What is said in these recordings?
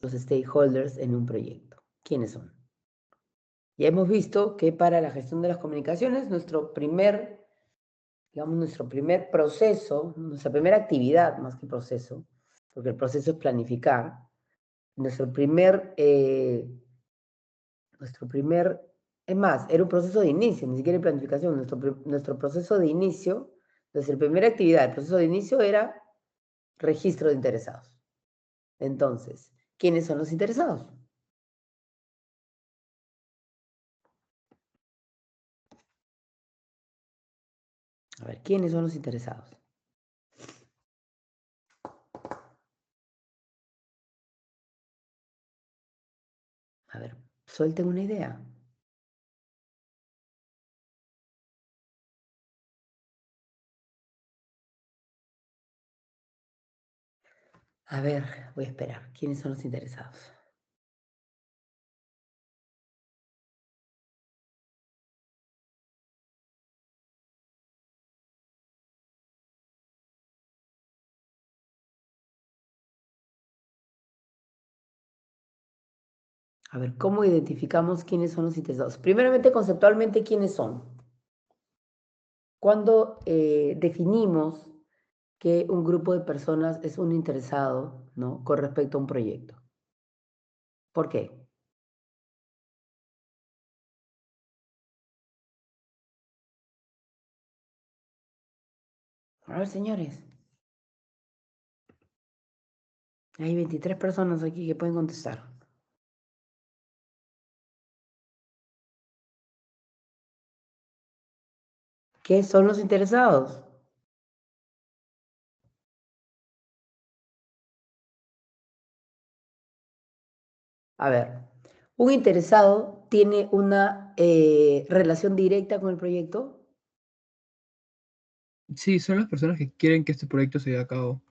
los stakeholders en un proyecto? ¿Quiénes son? Ya hemos visto que para la gestión de las comunicaciones, nuestro primer proceso, nuestra primera actividad, más que proceso, porque el proceso es planificar, es más, era un proceso de inicio, ni siquiera de planificación, nuestro proceso de inicio, nuestra primera actividad, el proceso de inicio era registro de interesados. Entonces, ¿quiénes son los interesados? A ver, ¿quiénes son los interesados? A ver, suelten una idea. A ver, voy a esperar. ¿Quiénes son los interesados? A ver, ¿cómo identificamos quiénes son los interesados? Primeramente, conceptualmente, ¿quiénes son? Cuando definimos que un grupo de personas es un interesado, ¿no? Con respecto a un proyecto. ¿Por qué? A ver, señores. Hay 23 personas aquí que pueden contestar. ¿Qué son los interesados? A ver, ¿un interesado tiene una relación directa con el proyecto? Sí, son las personas que quieren que este proyecto se lleve a cabo.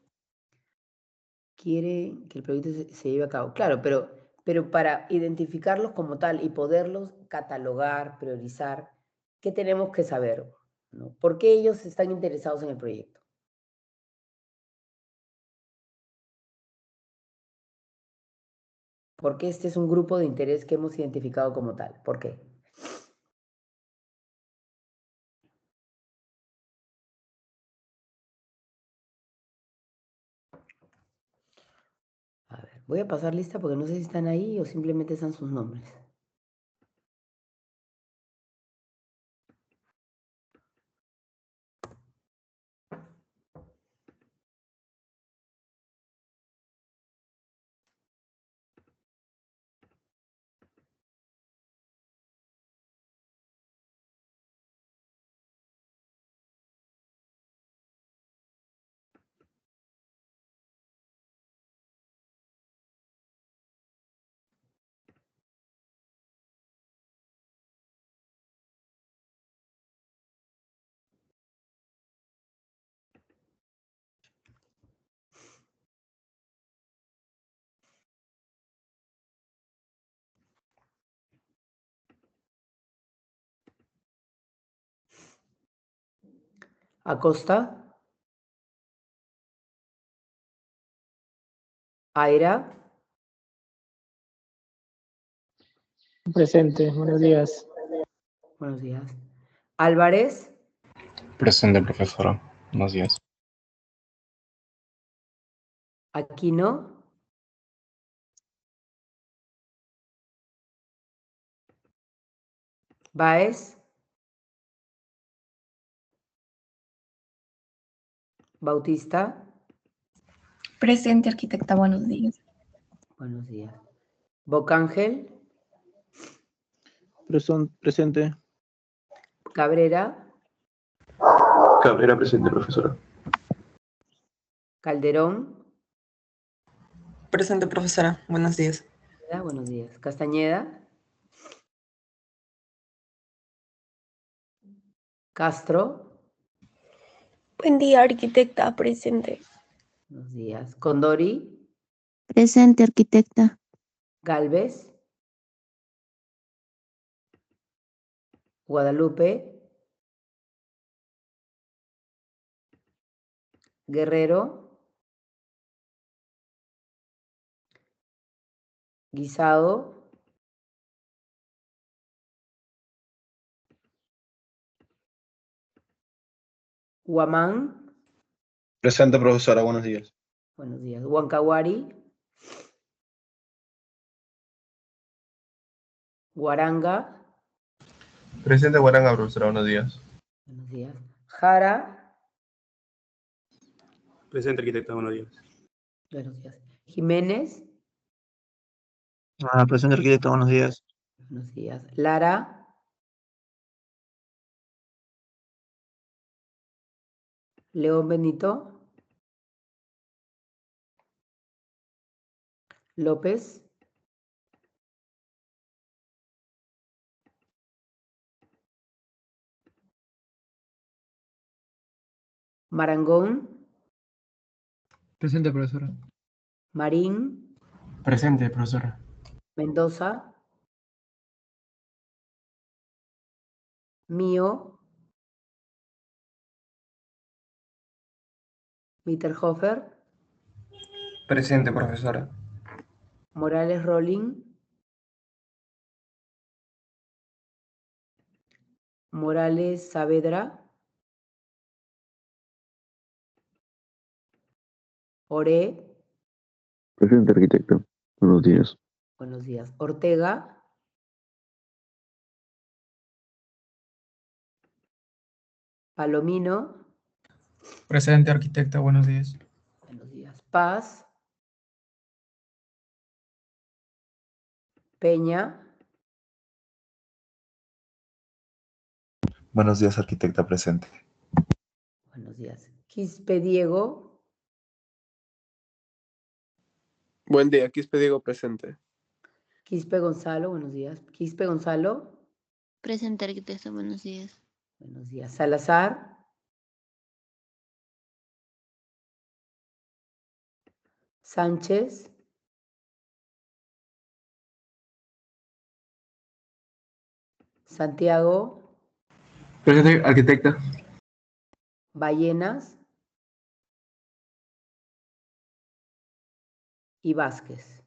Quiere que el proyecto se lleve a cabo. Claro, pero para identificarlos como tal y poderlos catalogar, priorizar, ¿qué tenemos que saber? ¿No? ¿Por qué ellos están interesados en el proyecto? Porque este es un grupo de interés que hemos identificado como tal. ¿Por qué? A ver, voy a pasar lista porque no sé si están ahí o simplemente están sus nombres. Acosta, Aira, Presente, buenos días. buenos días. Álvarez, Presente, profesora. Buenos días. Aquino, Báez, Bautista, Presente, arquitecta, buenos días. buenos días. Bocángel, Presente. Cabrera, Cabrera presente, profesora. Calderón, Presente, profesora. Buenos días. buenos días. Castañeda, Castro, Buen día, arquitecta, presente. buenos días. Condori, Presente, arquitecta. Galvez, Guadalupe, Guerrero, Guisado. Huamán. Presente, profesora. Buenos días. Buenos días. Huancahuari. Guaranga. Presente, Guaranga, profesora. Buenos días. Buenos días. Jara. Presente, arquitecta. Buenos días. Buenos días. Jiménez. Presente, arquitecta. Buenos días. Buenos días. Lara. León Benito. López. Marangón. Presente, profesora. Marín. Presente, profesora. Mendoza. Mío. Mitterhofer. Presente, profesora. Morales Rolling. Morales Saavedra. Oré. Presente, arquitecto. Buenos días. Buenos días. Ortega. Palomino. Presente, arquitecta. Buenos días. Buenos días. Paz. Peña. Buenos días, arquitecta presente. Buenos días. Quispe Diego. Buen día, Quispe Diego presente. Quispe Gonzalo, buenos días. Quispe Gonzalo. Presente, arquitecto. Buenos días. Buenos días. Salazar. Sánchez. Santiago. Presente, arquitecta. Ballenas. Y Vázquez.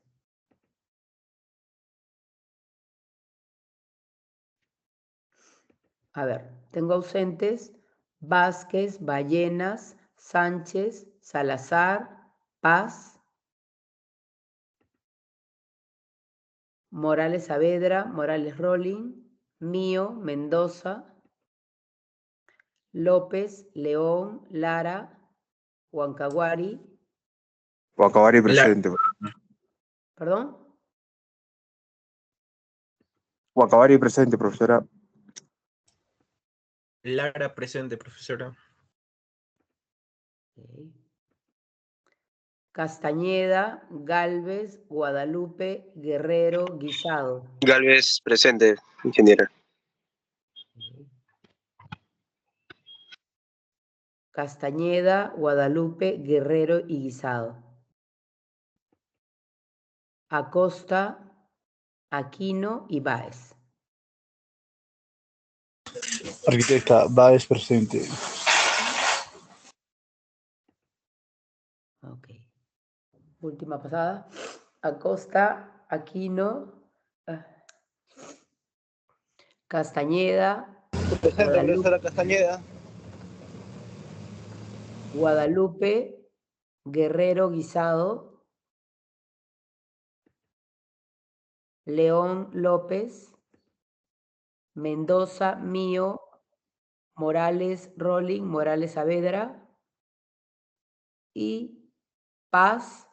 A ver, tengo ausentes Vázquez, Ballenas, Sánchez, Salazar, Paz, Morales Saavedra, Morales Rolling, Mío, Mendoza, López, León, Lara, Huancahuari. Huancahuari presente. ¿Perdón? Huancahuari presente, profesora. Lara presente, profesora. Okay. Castañeda, Galvez, Guadalupe, Guerrero, Guisado. Galvez presente, ingeniera. Okay. Castañeda, Guadalupe, Guerrero y Guisado. Acosta, Aquino y Báez. Arquitecta, Báez presente. Ok. Última pasada. Acosta, Aquino, Castañeda, Presente, profesora Castañeda. Guadalupe, Guerrero, Guisado, León, López, Mendoza, Mío, Morales, Rolling, Morales Saavedra y Paz,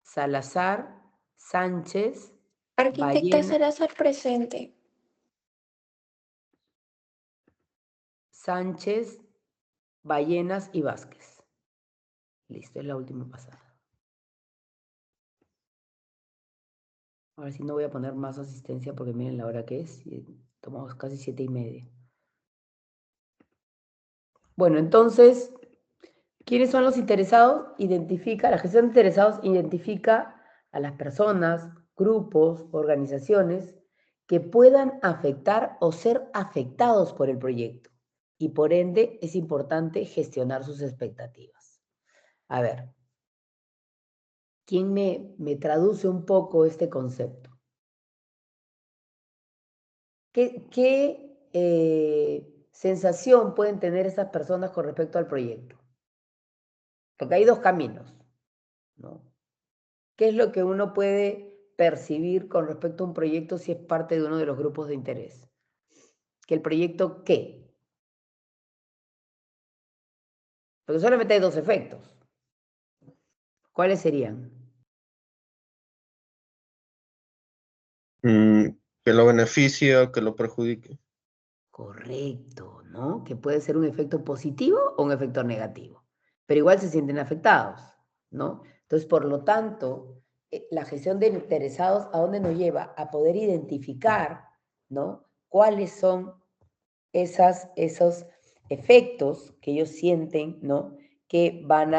Salazar, Sánchez, Arquitecta Ballena, Salazar presente. Sánchez, Ballenas y Vázquez. Listo, es la última pasada. Ahora sí no voy a poner más asistencia porque miren la hora que es. Tomamos casi 7:30. Bueno, entonces, ¿quiénes son los interesados? La gestión de interesados identifica a las personas, grupos, organizaciones que puedan afectar o ser afectados por el proyecto. Y por ende es importante gestionar sus expectativas. A ver, ¿Quién me traduce un poco este concepto? ¿Qué sensación pueden tener esas personas con respecto al proyecto? Porque hay dos caminos, ¿no? ¿Qué es lo que uno puede percibir con respecto a un proyecto si es parte de uno de los grupos de interés? ¿Que el proyecto qué? Porque solamente hay dos efectos. ¿Cuáles serían? Que lo beneficie o que lo perjudique. Correcto, ¿no? Que puede ser un efecto positivo o un efecto negativo, pero igual se sienten afectados, ¿no? Entonces, por lo tanto, la gestión de interesados, ¿a dónde nos lleva? A poder identificar, ¿no? ¿Cuáles son esos efectos que ellos sienten, ¿no? Que van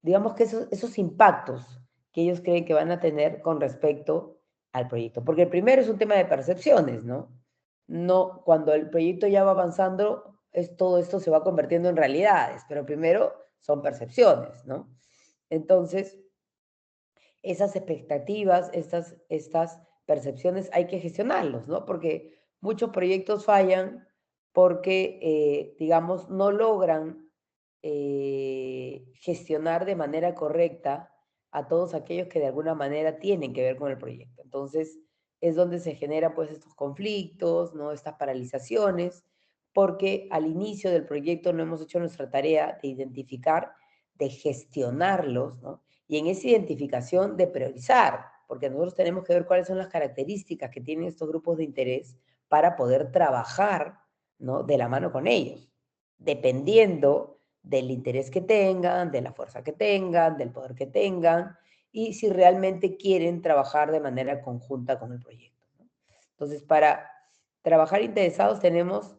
digamos que esos impactos que ellos creen que van a tener con respecto al proyecto. Porque el primero es un tema de percepciones, ¿no? No, cuando el proyecto ya va avanzando, todo esto se va convirtiendo en realidades, pero primero son percepciones, ¿no? Entonces, esas expectativas, estas percepciones hay que gestionarlos, ¿no? Porque muchos proyectos fallan porque, digamos, no logran gestionar de manera correcta a todos aquellos que de alguna manera tienen que ver con el proyecto. Entonces, es donde se generan pues estos conflictos, ¿no? Estas paralizaciones, porque al inicio del proyecto no hemos hecho nuestra tarea de identificar, de gestionarlos, ¿no? Y en esa identificación de priorizar, porque nosotros tenemos que ver cuáles son las características que tienen estos grupos de interés para poder trabajar, ¿no? De la mano con ellos, dependiendo del interés que tengan, de la fuerza que tengan, del poder que tengan, y si realmente quieren trabajar de manera conjunta con el proyecto, ¿no? Entonces, para trabajar interesados tenemos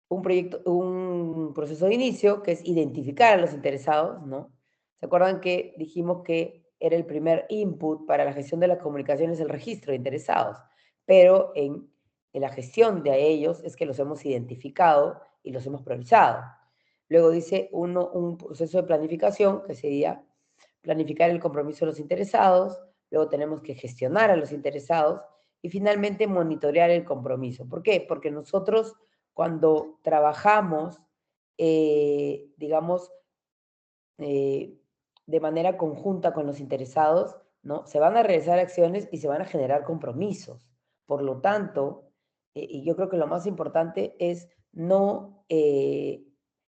un proceso de inicio, que es identificar a los interesados, ¿no? ¿Se acuerdan que dijimos que era el primer input para la gestión de las comunicaciones, el registro de interesados? Pero en la gestión de ellos es que los hemos identificado y los hemos priorizado. Luego dice un proceso de planificación, que sería planificar el compromiso de los interesados. Luego tenemos que gestionar a los interesados y finalmente monitorear el compromiso. ¿Por qué? Porque nosotros cuando trabajamos, digamos, de manera conjunta con los interesados, ¿no? Se van a realizar acciones y se van a generar compromisos. Por lo tanto, y yo creo que lo más importante es no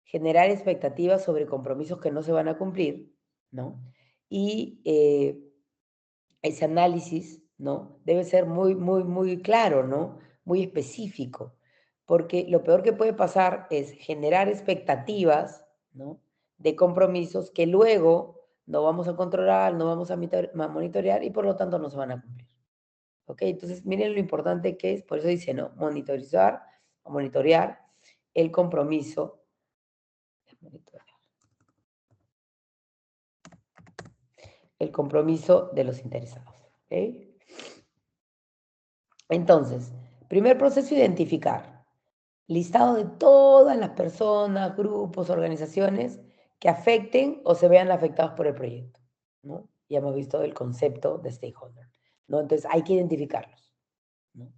generar expectativas sobre compromisos que no se van a cumplir, ¿no? Y ese análisis, ¿no? Debe ser muy, muy, muy claro, ¿no? Muy específico, porque lo peor que puede pasar es generar expectativas, ¿no? De compromisos que luego no vamos a controlar, no vamos a monitorear y por lo tanto no se van a cumplir. ¿Ok? Entonces, miren lo importante que es, por eso dice, ¿no? Monitorear el compromiso. El compromiso de los interesados. ¿Ok? Entonces, primer proceso, identificar. Listado de todas las personas, grupos, organizaciones que afecten o se vean afectados por el proyecto, ¿no? Ya hemos visto el concepto de stakeholder, ¿no? Entonces, hay que identificarlos, ¿no?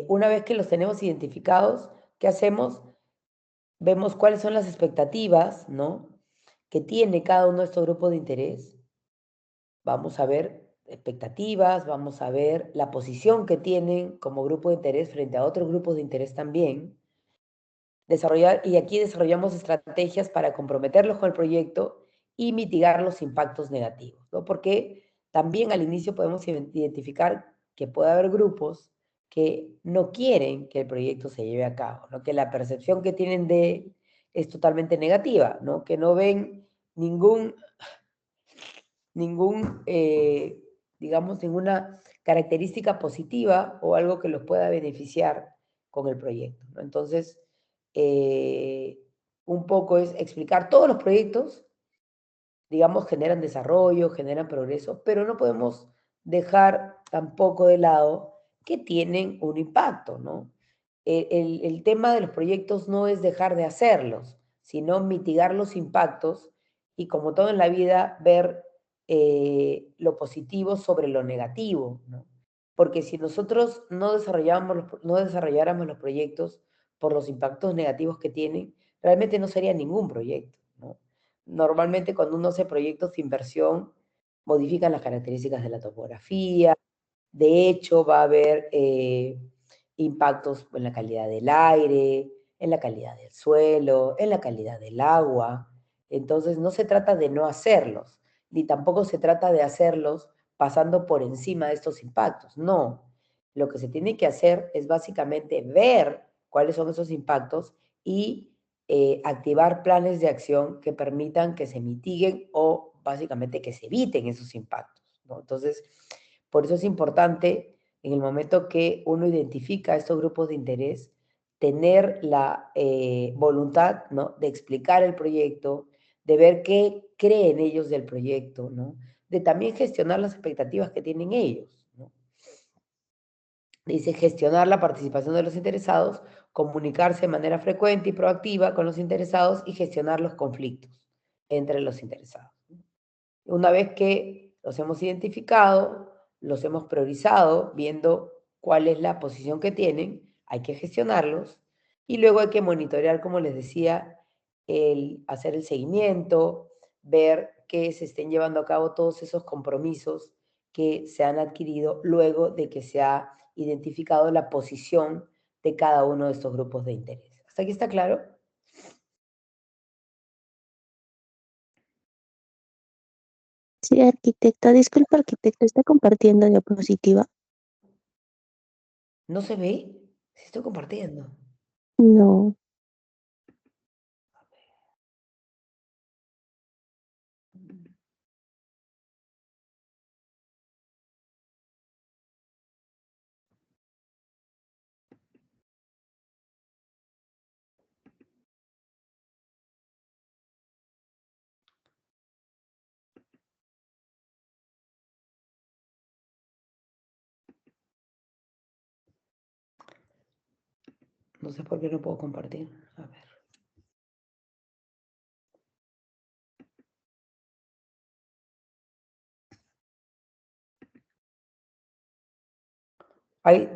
Una vez que los tenemos identificados, ¿qué hacemos? Vemos cuáles son las expectativas, ¿no? Que tiene cada uno de estos grupos de interés. Vamos a ver expectativas, vamos a ver la posición que tienen como grupo de interés frente a otros grupos de interés también. Y aquí desarrollamos estrategias para comprometerlos con el proyecto y mitigar los impactos negativos, ¿no? Porque también al inicio podemos identificar que puede haber grupos que no quieren que el proyecto se lleve a cabo, ¿no? Que la percepción que tienen de es totalmente negativa, ¿no? Que no ven digamos, ninguna característica positiva o algo que los pueda beneficiar con el proyecto, ¿no? Entonces, un poco es explicar todos los proyectos, digamos, generan desarrollo, generan progreso, pero no podemos dejar tampoco de lado que tienen un impacto, ¿no? El tema de los proyectos no es dejar de hacerlos, sino mitigar los impactos y como todo en la vida, ver lo positivo sobre lo negativo, ¿no? Porque si nosotros no desarrolláramos los proyectos por los impactos negativos que tienen, realmente no sería ningún proyecto, ¿no? Normalmente cuando uno hace proyectos de inversión, modifican las características de la topografía, de hecho va a haber impactos en la calidad del aire, en la calidad del suelo, en la calidad del agua. Entonces no se trata de no hacerlos, ni tampoco se trata de hacerlos pasando por encima de estos impactos. No, lo que se tiene que hacer es básicamente ver cuáles son esos impactos y activar planes de acción que permitan que se mitiguen o básicamente que se eviten esos impactos, ¿no? Entonces, por eso es importante en el momento que uno identifica estos grupos de interés, tener la voluntad, ¿no?, de explicar el proyecto, de ver qué creen ellos del proyecto, ¿no?, de también gestionar las expectativas que tienen ellos, ¿no? Dice gestionar la participación de los interesados, comunicarse de manera frecuente y proactiva con los interesados y gestionar los conflictos entre los interesados. Una vez que los hemos identificado, los hemos priorizado, viendo cuál es la posición que tienen, hay que gestionarlos y luego hay que monitorear, como les decía, hacer el seguimiento, ver que se estén llevando a cabo todos esos compromisos que se han adquirido luego de que se ha identificado la posición de cada uno de estos grupos de interés. ¿Hasta aquí está claro? Sí, arquitecta. Disculpa, arquitecta, ¿está compartiendo diapositiva? ¿No se ve? Sí estoy compartiendo. No. No sé por qué no puedo compartir. A ver. Ahí.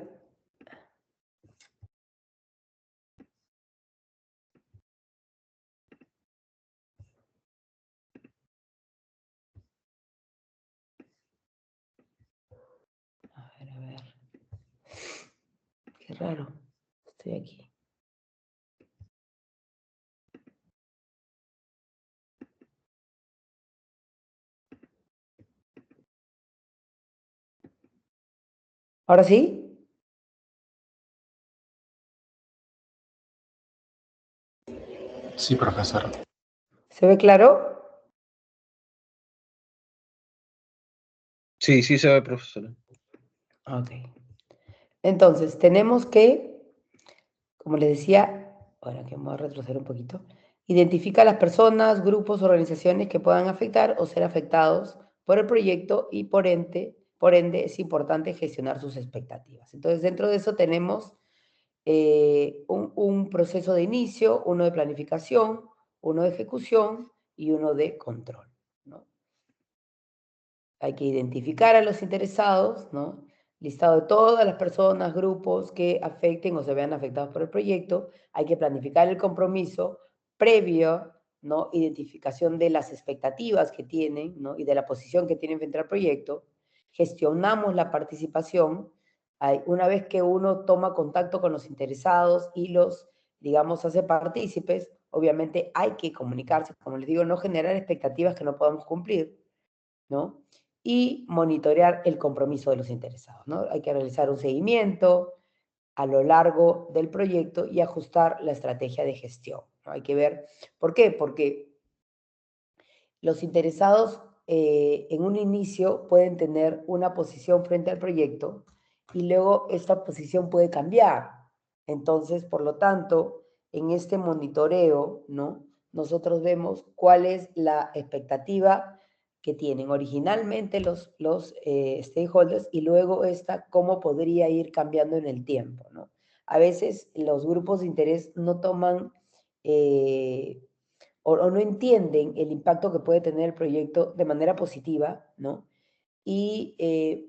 A ver. Qué raro. Estoy aquí. ¿Ahora sí? Sí, profesora. ¿Se ve claro? Sí, sí se ve, profesora. Ok. Entonces, tenemos que, como les decía, ahora que vamos a retroceder un poquito, identifica a las personas, grupos, organizaciones que puedan afectar o ser afectados por el proyecto y por ende es importante gestionar sus expectativas. Entonces, dentro de eso tenemos un proceso de inicio, uno de planificación, uno de ejecución y uno de control, ¿no? Hay que identificar a los interesados, ¿no? Listado de todas las personas, grupos que afecten o se vean afectados por el proyecto. Hay que planificar el compromiso previo, ¿no? Identificación de las expectativas que tienen, ¿no? Y de la posición que tienen frente al proyecto. Gestionamos la participación. Una vez que uno toma contacto con los interesados y los, digamos, hace partícipes, obviamente hay que comunicarse, como les digo, no generar expectativas que no podamos cumplir, ¿no? Y monitorear el compromiso de los interesados, ¿no? Hay que realizar un seguimiento a lo largo del proyecto y ajustar la estrategia de gestión, ¿no? Hay que ver, ¿por qué? Porque los interesados en un inicio pueden tener una posición frente al proyecto y luego esta posición puede cambiar. Entonces, por lo tanto, en este monitoreo, ¿no?, nosotros vemos cuál es la expectativa que tienen originalmente los stakeholders y luego cómo podría ir cambiando en el tiempo, ¿no? A veces los grupos de interés no toman o no entienden el impacto que puede tener el proyecto de manera positiva, ¿no? Y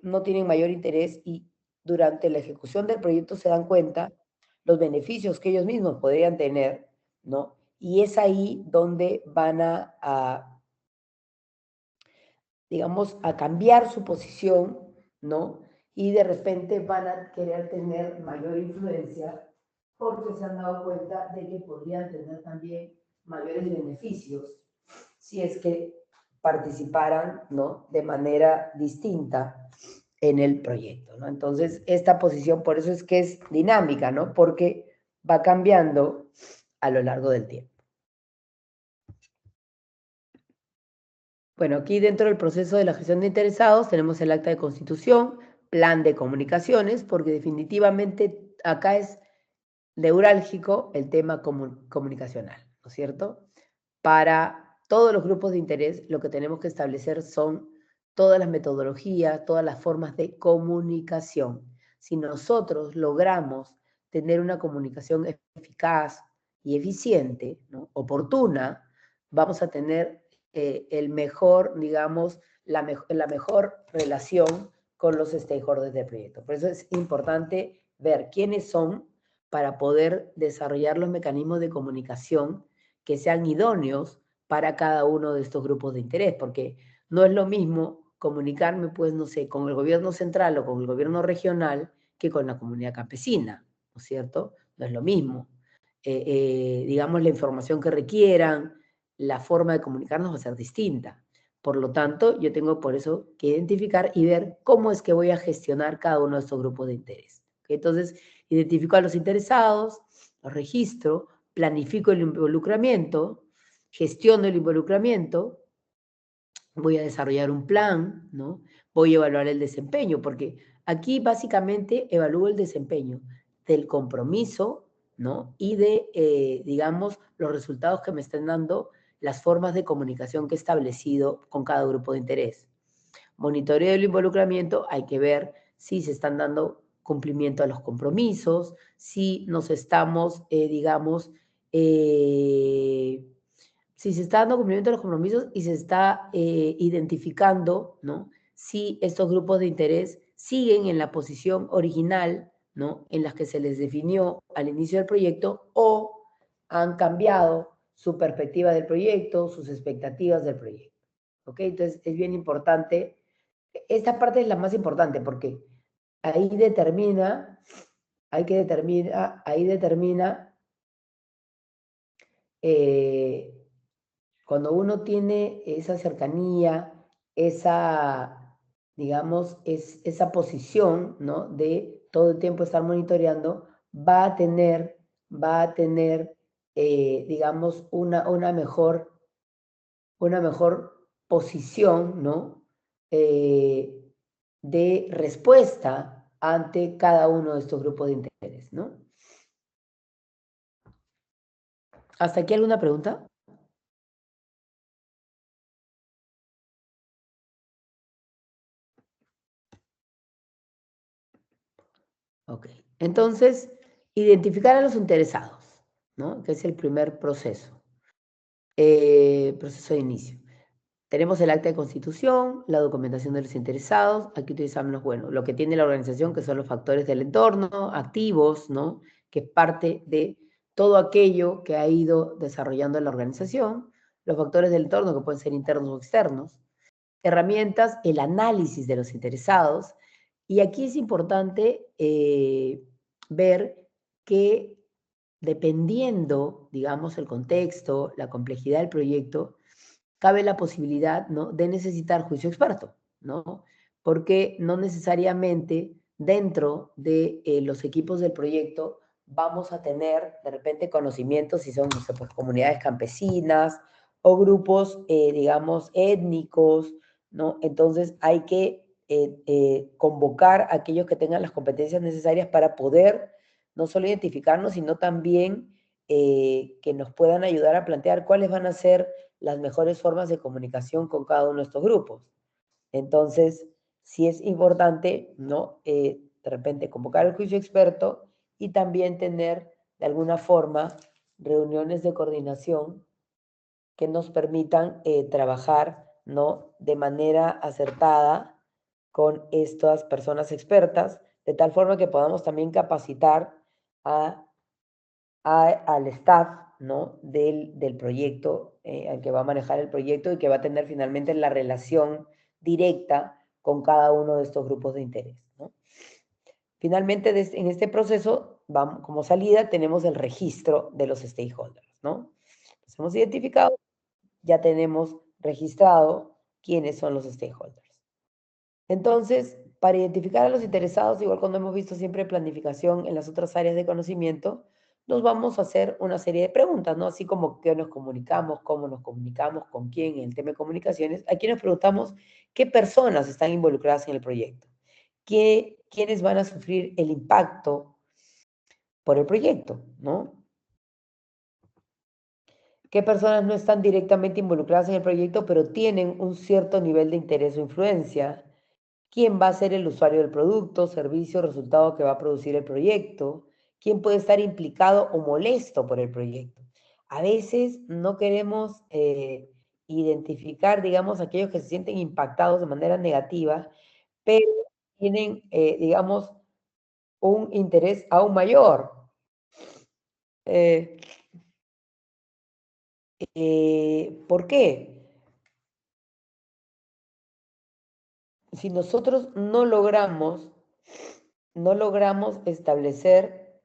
no tienen mayor interés y durante la ejecución del proyecto se dan cuenta los beneficios que ellos mismos podrían tener, ¿no? Y es ahí donde van digamos, a cambiar su posición, ¿no? Y de repente van a querer tener mayor influencia porque se han dado cuenta de que podrían tener también mayores beneficios si es que participaran, ¿no? De manera distinta en el proyecto, ¿no? Entonces, esta posición, por eso es que es dinámica, ¿no? Porque va cambiando a lo largo del tiempo. Bueno, aquí dentro del proceso de la gestión de interesados tenemos el acta de constitución, plan de comunicaciones, porque definitivamente acá es neurálgico el tema comunicacional, ¿no es cierto? Para todos los grupos de interés, lo que tenemos que establecer son todas las metodologías, todas las formas de comunicación. Si nosotros logramos tener una comunicación eficaz y eficiente, ¿no? Oportuna, vamos a tener el mejor, digamos, la mejor relación con los stakeholders del proyecto. Por eso es importante ver quiénes son para poder desarrollar los mecanismos de comunicación que sean idóneos para cada uno de estos grupos de interés, porque no es lo mismo comunicarme, pues, no sé, con el gobierno central o con el gobierno regional que con la comunidad campesina, ¿no es cierto? No es lo mismo. Digamos, la información que requieran, la forma de comunicarnos va a ser distinta. Por lo tanto, yo tengo por eso que identificar y ver cómo es que voy a gestionar cada uno de estos grupos de interés. Entonces, identifico a los interesados, los registro, planifico el involucramiento, gestiono el involucramiento, voy a desarrollar un plan, ¿no? Voy a evaluar el desempeño, porque aquí básicamente evalúo el desempeño del compromiso, ¿no? Y de, digamos, los resultados que me están dando las formas de comunicación que he establecido con cada grupo de interés. Monitoreo el involucramiento, hay que ver si se están dando cumplimiento a los compromisos, si nos estamos, digamos, si se está dando cumplimiento a los compromisos y se está identificando, ¿no? Si estos grupos de interés siguen en la posición original, ¿no? En las que se les definió al inicio del proyecto o han cambiado su perspectiva del proyecto, sus expectativas del proyecto. ¿Ok? Entonces es bien importante. Esta parte es la más importante porque ahí determina, ahí determina cuando uno tiene esa cercanía, esa, digamos, esa posición, ¿no? De todo el tiempo estar monitoreando, va a tener, digamos, una mejor posición, ¿no? De respuesta ante cada uno de estos grupos de interés, ¿no? ¿Hasta aquí alguna pregunta? Ok, entonces, identificar a los interesados, ¿no? Que es el primer proceso, proceso de inicio. Tenemos el acta de constitución, la documentación de los interesados, aquí utilizamos, bueno, lo que tiene la organización, que son los factores del entorno, activos, ¿no? Que es parte de todo aquello que ha ido desarrollando la organización, los factores del entorno, que pueden ser internos o externos, herramientas, el análisis de los interesados, y aquí es importante ver que dependiendo, digamos, el contexto, la complejidad del proyecto, cabe la posibilidad, ¿no? De necesitar juicio experto, ¿no? Porque no necesariamente dentro de los equipos del proyecto vamos a tener de repente conocimientos si son, no sé, pues, comunidades campesinas o grupos, digamos, étnicos, ¿no? Entonces hay que convocar a aquellos que tengan las competencias necesarias para poder no solo identificarnos, sino también que nos puedan ayudar a plantear cuáles van a ser las mejores formas de comunicación con cada uno de estos grupos. Entonces, sí es importante, ¿no? De repente convocar el juicio experto y también tener, de alguna forma, reuniones de coordinación que nos permitan trabajar, ¿no?, de manera acertada con estas personas expertas, de tal forma que podamos también capacitar al staff, ¿no?, del proyecto, al que va a manejar el proyecto y que va a tener finalmente la relación directa con cada uno de estos grupos de interés, ¿no? Finalmente, en este proceso, como salida, tenemos el registro de los stakeholders, ¿no? Entonces, hemos identificado, ya tenemos registrado quiénes son los stakeholders. Entonces, para identificar a los interesados, igual cuando hemos visto siempre planificación en las otras áreas de conocimiento, nos vamos a hacer una serie de preguntas, ¿no? Así como qué nos comunicamos, cómo nos comunicamos, con quién en el tema de comunicaciones. Aquí nos preguntamos qué personas están involucradas en el proyecto, quiénes van a sufrir el impacto por el proyecto, ¿no? ¿Qué personas no están directamente involucradas en el proyecto, pero tienen un cierto nivel de interés o influencia? ¿Quién va a ser el usuario del producto, servicio, resultado que va a producir el proyecto? ¿Quién puede estar implicado o molesto por el proyecto? A veces no queremos identificar, digamos, aquellos que se sienten impactados de manera negativa, pero tienen, digamos, un interés aún mayor. ¿Por qué? Si nosotros no logramos establecer,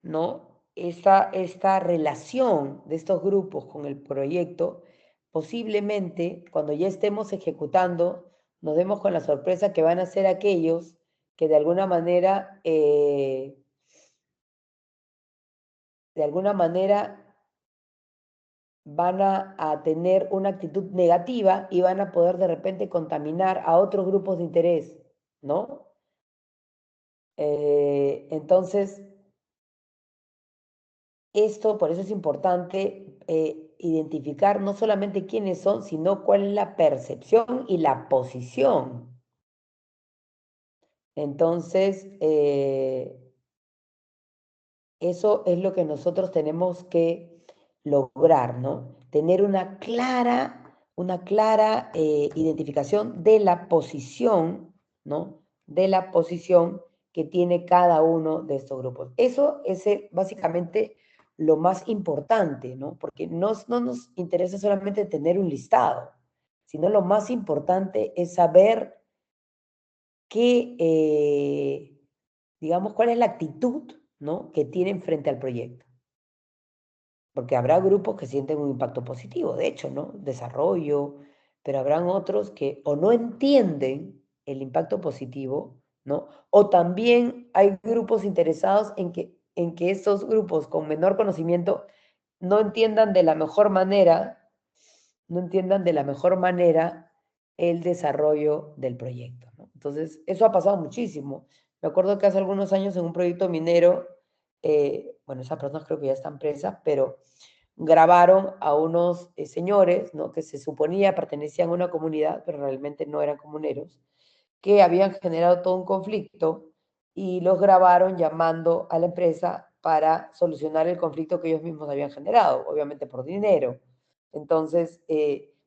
¿no?, esta relación de estos grupos con el proyecto, posiblemente cuando ya estemos ejecutando, nos demos con la sorpresa que van a ser aquellos que de alguna manera van a tener una actitud negativa y van a poder de repente contaminar a otros grupos de interés, ¿no? Entonces, por eso es importante identificar no solamente quiénes son, sino cuál es la percepción y la posición. Entonces, eso es lo que nosotros tenemos que lograr, ¿no? Tener una clara identificación de la posición, ¿no?, de la posición que tiene cada uno de estos grupos. Eso es básicamente lo más importante, ¿no? Porque no nos interesa solamente tener un listado, sino lo más importante es saber digamos, cuál es la actitud, ¿no?, que tienen frente al proyecto. Porque habrá grupos que sienten un impacto positivo, de hecho, ¿no?, desarrollo, pero habrán otros que o no entienden el impacto positivo, ¿no? O también hay grupos interesados en que estos grupos con menor conocimiento no entiendan de la mejor manera el desarrollo del proyecto, ¿no? Entonces, eso ha pasado muchísimo. Me acuerdo que hace algunos años en un proyecto minero, bueno, esas personas creo que ya están presas, pero grabaron a unos señores, ¿no?, que se suponía pertenecían a una comunidad, pero realmente no eran comuneros, que habían generado todo un conflicto y los grabaron llamando a la empresa para solucionar el conflicto que ellos mismos habían generado, obviamente por dinero. Entonces,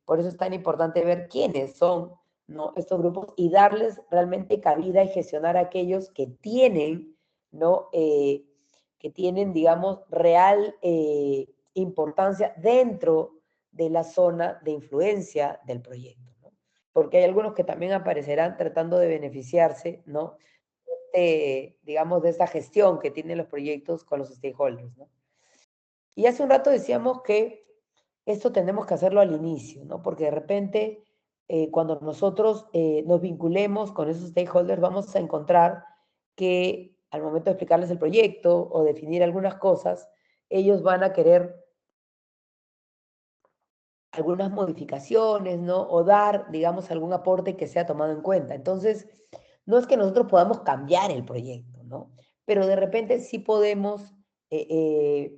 por eso es tan importante ver quiénes son, ¿no?, estos grupos y darles realmente cabida y gestionar a aquellos que tienen, ¿no?, digamos, real importancia dentro de la zona de influencia del proyecto, ¿no? Porque hay algunos que también aparecerán tratando de beneficiarse, ¿no?, digamos, de esta gestión que tienen los proyectos con los stakeholders, ¿no? Y hace un rato decíamos que esto tenemos que hacerlo al inicio, ¿no? Porque de repente, cuando nosotros nos vinculemos con esos stakeholders, vamos a encontrar que al momento de explicarles el proyecto o definir algunas cosas, ellos van a querer algunas modificaciones, ¿no? O dar, digamos, algún aporte que sea tomado en cuenta. Entonces, no es que nosotros podamos cambiar el proyecto, ¿no? Pero de repente sí podemos, de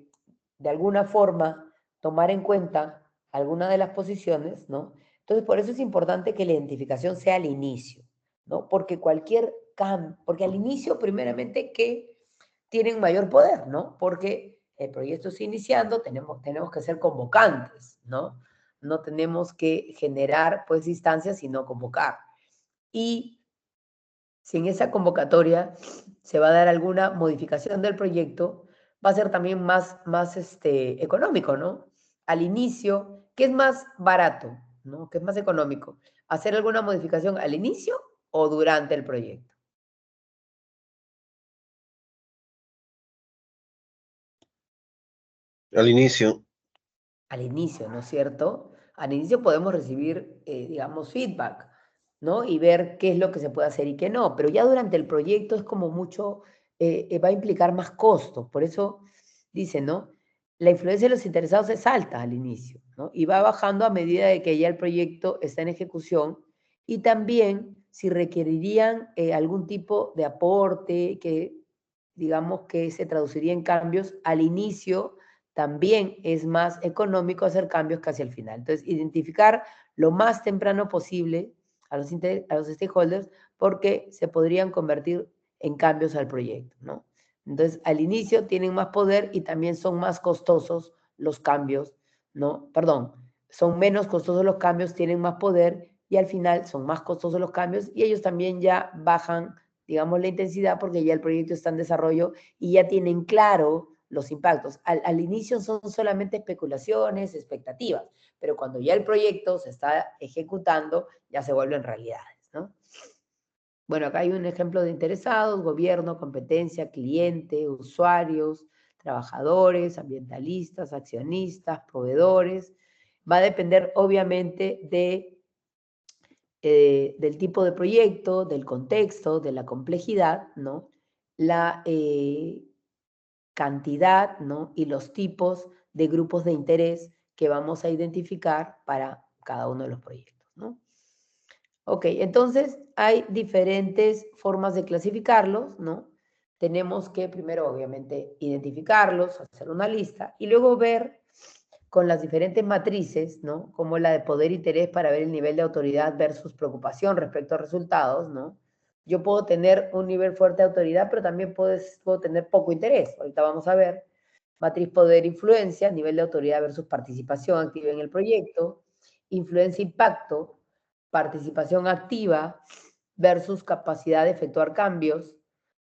alguna forma, tomar en cuenta alguna de las posiciones, ¿no? Entonces, por eso es importante que la identificación sea al inicio, ¿no? Porque porque al inicio, primeramente, que tienen mayor poder, ¿no? Porque el proyecto está iniciando, tenemos que ser convocantes, ¿no? No tenemos que generar, pues, instancias, sino convocar. Y si en esa convocatoria se va a dar alguna modificación del proyecto, va a ser también más económico, ¿no? Al inicio, ¿qué es más barato, ¿no? ¿Qué es más económico? ¿Hacer alguna modificación al inicio o durante el proyecto? Al inicio. Al inicio, ¿no es cierto? Al inicio podemos recibir, digamos, feedback, ¿no? Y ver qué es lo que se puede hacer y qué no. Pero ya durante el proyecto es como mucho, va a implicar más costos. Por eso dice, ¿no? La influencia de los interesados es alta al inicio, ¿no? Y va bajando a medida de que ya el proyecto está en ejecución. Y también si requerirían algún tipo de aporte que, digamos, que se traduciría en cambios al inicio, también es más económico hacer cambios que hacia el final. Entonces, identificar lo más temprano posible a los stakeholders porque se podrían convertir en cambios al proyecto, ¿no? Entonces, al inicio tienen más poder y también son más costosos los cambios, ¿no? Perdón, son menos costosos los cambios, tienen más poder y al final son más costosos los cambios y ellos también ya bajan, digamos, la intensidad porque ya el proyecto está en desarrollo y ya tienen claro los impactos. Al inicio son solamente especulaciones, expectativas, pero cuando ya el proyecto se está ejecutando, ya se vuelven realidades, ¿no? Bueno, acá hay un ejemplo de interesados: gobierno, competencia, cliente, usuarios, trabajadores, ambientalistas, accionistas, proveedores. Va a depender, obviamente, del tipo de proyecto, del contexto, de la complejidad, ¿no? La cantidad, ¿no? Y los tipos de grupos de interés que vamos a identificar para cada uno de los proyectos, ¿no? Ok, entonces hay diferentes formas de clasificarlos, ¿no? Tenemos que primero, obviamente, identificarlos, hacer una lista y luego ver con las diferentes matrices, ¿no? Como la de poder e interés para ver el nivel de autoridad versus preocupación respecto a resultados, ¿no? Yo puedo tener un nivel fuerte de autoridad, pero también puedo tener poco interés. Ahorita vamos a ver. Matriz poder-influencia, nivel de autoridad versus participación activa en el proyecto. Influencia-impacto, participación activa versus capacidad de efectuar cambios.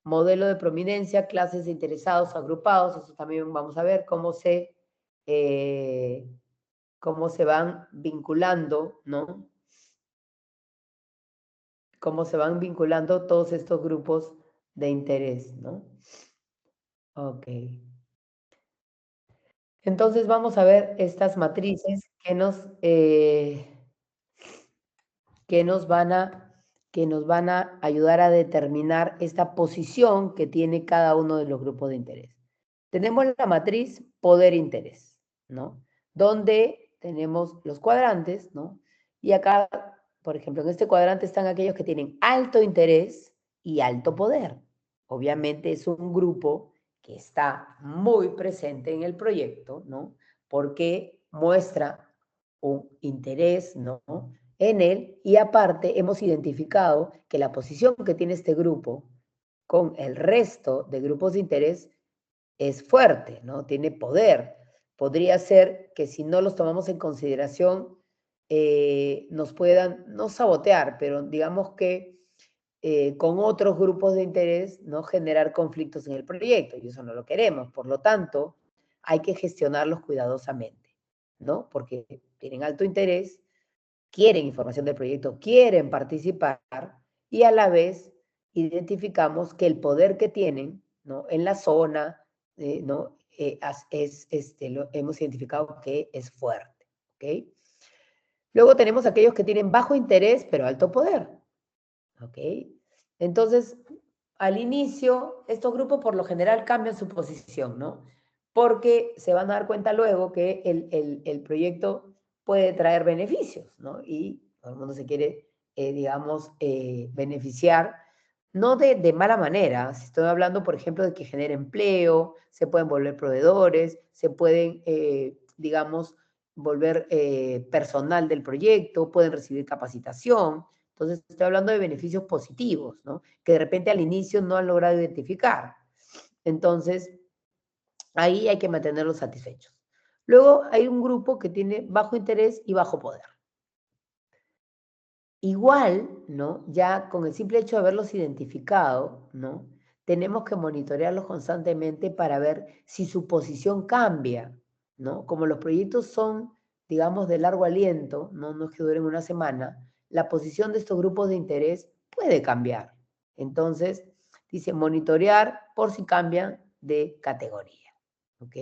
Modelo de prominencia, clases de interesados agrupados. Eso también vamos a ver cómo se van vinculando, ¿no? Cómo se van vinculando todos estos grupos de interés, ¿no? Ok. Entonces vamos a ver estas matrices que nos van a ayudar a determinar esta posición que tiene cada uno de los grupos de interés. Tenemos la matriz poder-interés, ¿no? Donde tenemos los cuadrantes, ¿no? Y acá, por ejemplo, en este cuadrante están aquellos que tienen alto interés y alto poder. Obviamente es un grupo que está muy presente en el proyecto, ¿no? Porque muestra un interés, ¿no? En él, y aparte hemos identificado que la posición que tiene este grupo con el resto de grupos de interés es fuerte, ¿no? Tiene poder. Podría ser que si no los tomamos en consideración, nos puedan, no sabotear, pero digamos que con otros grupos de interés, ¿no? Generar conflictos en el proyecto, y eso no lo queremos. Por lo tanto, hay que gestionarlos cuidadosamente, ¿no? Porque tienen alto interés, quieren información del proyecto, quieren participar, y a la vez identificamos que el poder que tienen, ¿no? En la zona, ¿no? Lo hemos identificado que es fuerte, ¿ok? Luego tenemos aquellos que tienen bajo interés, pero alto poder, ¿ok? Entonces, al inicio, estos grupos por lo general cambian su posición, ¿no? Porque se van a dar cuenta luego que el proyecto puede traer beneficios, ¿no? Y todo el mundo se quiere, digamos, beneficiar, no de mala manera. Si estoy hablando, por ejemplo, de que genere empleo, se pueden volver proveedores, se pueden, digamos, volver personal del proyecto, pueden recibir capacitación. Entonces, estoy hablando de beneficios positivos, ¿no? Que de repente al inicio no han logrado identificar. Entonces, ahí hay que mantenerlos satisfechos. Luego hay un grupo que tiene bajo interés y bajo poder. Igual, ¿no? Ya con el simple hecho de haberlos identificado, ¿no? Tenemos que monitorearlos constantemente para ver si su posición cambia, ¿no? Como los proyectos son, digamos, de largo aliento, no es que duren una semana, la posición de estos grupos de interés puede cambiar. Entonces, dice monitorear por si cambian de categoría, ¿ok?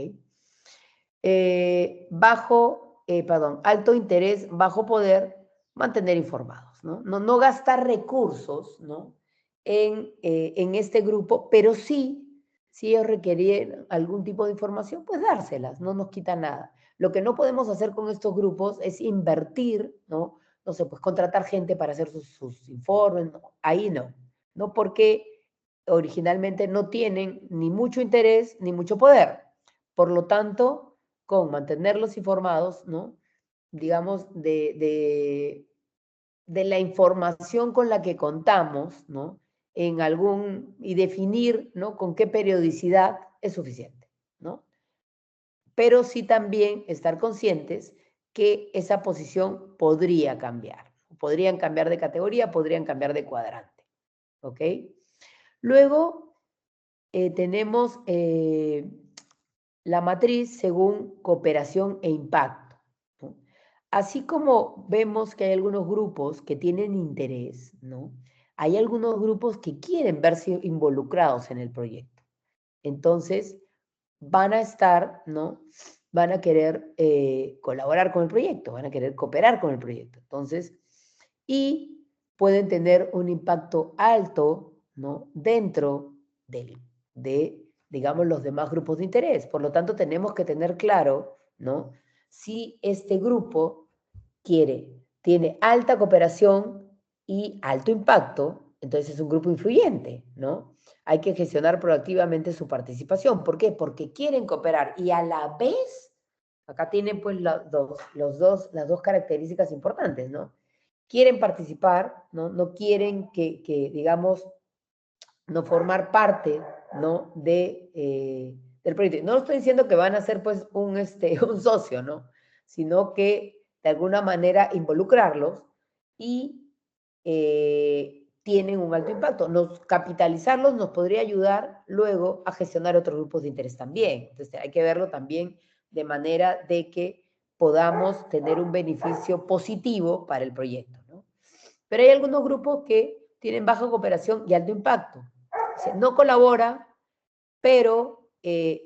Alto interés, bajo poder, mantener informados, ¿no? No gastar recursos, ¿no? En este grupo, pero sí, si ellos requieren algún tipo de información, pues dárselas, no nos quita nada. Lo que no podemos hacer con estos grupos es invertir, ¿no? No sé, pues contratar gente para hacer sus informes, ¿no? Ahí no porque originalmente no tienen ni mucho interés ni mucho poder. Por lo tanto, con mantenerlos informados, ¿no? Digamos, de la información con la que contamos, ¿no? Y definir, ¿no? Con qué periodicidad es suficiente, ¿no? Pero sí también estar conscientes que esa posición podría cambiar. Podrían cambiar de categoría, podrían cambiar de cuadrante, ¿ok? Luego tenemos la matriz según cooperación e impacto, ¿no? Así como vemos que hay algunos grupos que tienen interés, ¿no? Hay algunos grupos que quieren verse involucrados en el proyecto. Entonces, van a estar, ¿no? Van a querer colaborar con el proyecto, van a querer cooperar con el proyecto. Entonces, y pueden tener un impacto alto, ¿no? Dentro de, digamos, los demás grupos de interés. Por lo tanto, tenemos que tener claro, ¿no? Si este grupo tiene alta cooperación y alto impacto, entonces es un grupo influyente, ¿no? Hay que gestionar proactivamente su participación. ¿Por qué? Porque quieren cooperar y a la vez, acá tienen pues las dos características importantes, ¿no? Quieren participar, ¿no? No quieren que digamos, no formar parte, ¿no? Del proyecto. No estoy diciendo que van a ser pues un socio, ¿no? Sino que de alguna manera involucrarlos y tienen un alto impacto. Capitalizarlos nos podría ayudar luego a gestionar otros grupos de interés también. Entonces hay que verlo también de manera de que podamos tener un beneficio positivo para el proyecto, ¿no? Pero hay algunos grupos que tienen baja cooperación y alto impacto. O sea, no colabora, pero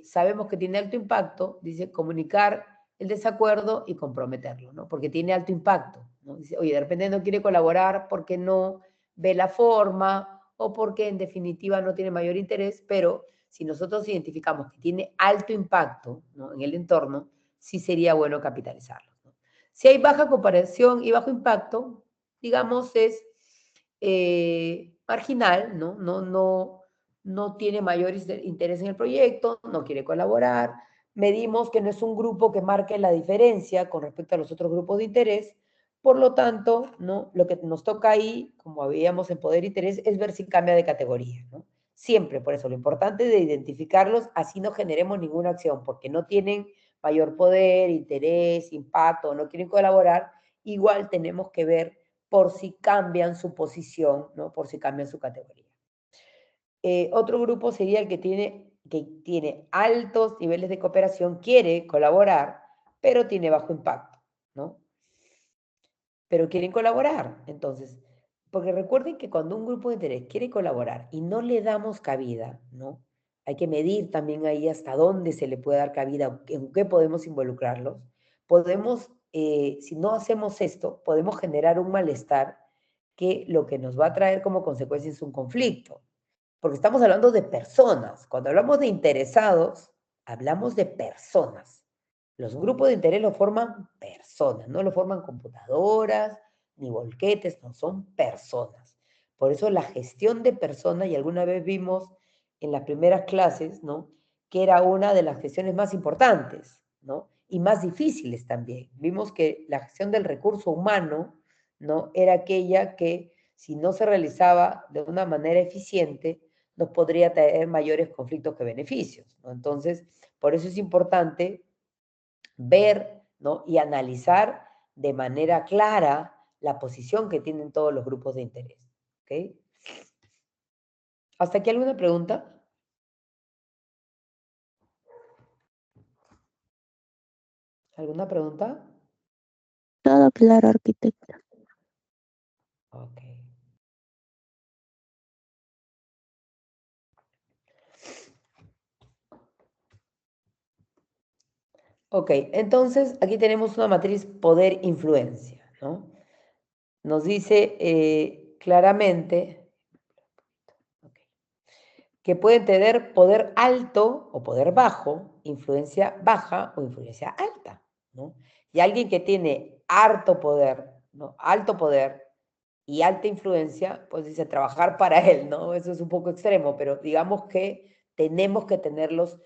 sabemos que tiene alto impacto, dice comunicar el desacuerdo y comprometerlo, ¿no? Porque tiene alto impacto, ¿no? Dice, oye, de repente no quiere colaborar porque no ve la forma o porque en definitiva no tiene mayor interés, pero si nosotros identificamos que tiene alto impacto, ¿no? En el entorno, sí sería bueno capitalizarlo, ¿no? Si hay baja cooperación y bajo impacto, digamos, es marginal, ¿no? No tiene mayor interés en el proyecto, no quiere colaborar. Medimos que no es un grupo que marque la diferencia con respecto a los otros grupos de interés. Por lo tanto, ¿no? Lo que nos toca ahí, como veíamos en poder e interés, es ver si cambia de categoría, ¿no? Siempre, por eso, lo importante de identificarlos, así no generemos ninguna acción, porque no tienen mayor poder, interés, impacto, no quieren colaborar, igual tenemos que ver por si cambian su posición, ¿no? Por si cambian su categoría. Otro grupo sería el que tiene altos niveles de cooperación, quiere colaborar, pero tiene bajo impacto, ¿no? Pero quieren colaborar, entonces, porque recuerden que cuando un grupo de interés quiere colaborar y no le damos cabida, ¿no? Hay que medir también ahí hasta dónde se le puede dar cabida, en qué podemos involucrarlos. Podemos, si no hacemos esto, podemos generar un malestar que lo que nos va a traer como consecuencia es un conflicto. Porque estamos hablando de personas. Cuando hablamos de interesados, hablamos de personas. Los grupos de interés lo forman personas, no lo forman computadoras ni volquetes, no, son personas. Por eso la gestión de personas, y alguna vez vimos en las primeras clases, ¿no? Que era una de las gestiones más importantes, ¿no? Y más difíciles también. Vimos que la gestión del recurso humano, ¿no? Era aquella que si no se realizaba de una manera eficiente, nos podría traer mayores conflictos que beneficios, ¿no? Entonces, por eso es importante ver, ¿no? Y analizar de manera clara la posición que tienen todos los grupos de interés. ¿Ok? ¿Hasta aquí alguna pregunta? ¿Alguna pregunta? Todo claro, arquitecta. Ok. Ok, entonces aquí tenemos una matriz poder-influencia, ¿no? Nos dice claramente que pueden tener poder alto o poder bajo, influencia baja o influencia alta, ¿no? Y alguien que tiene harto poder, ¿no? Alto poder y alta influencia, pues dice trabajar para él, ¿no? Eso es un poco extremo, pero digamos que tenemos que tenerlos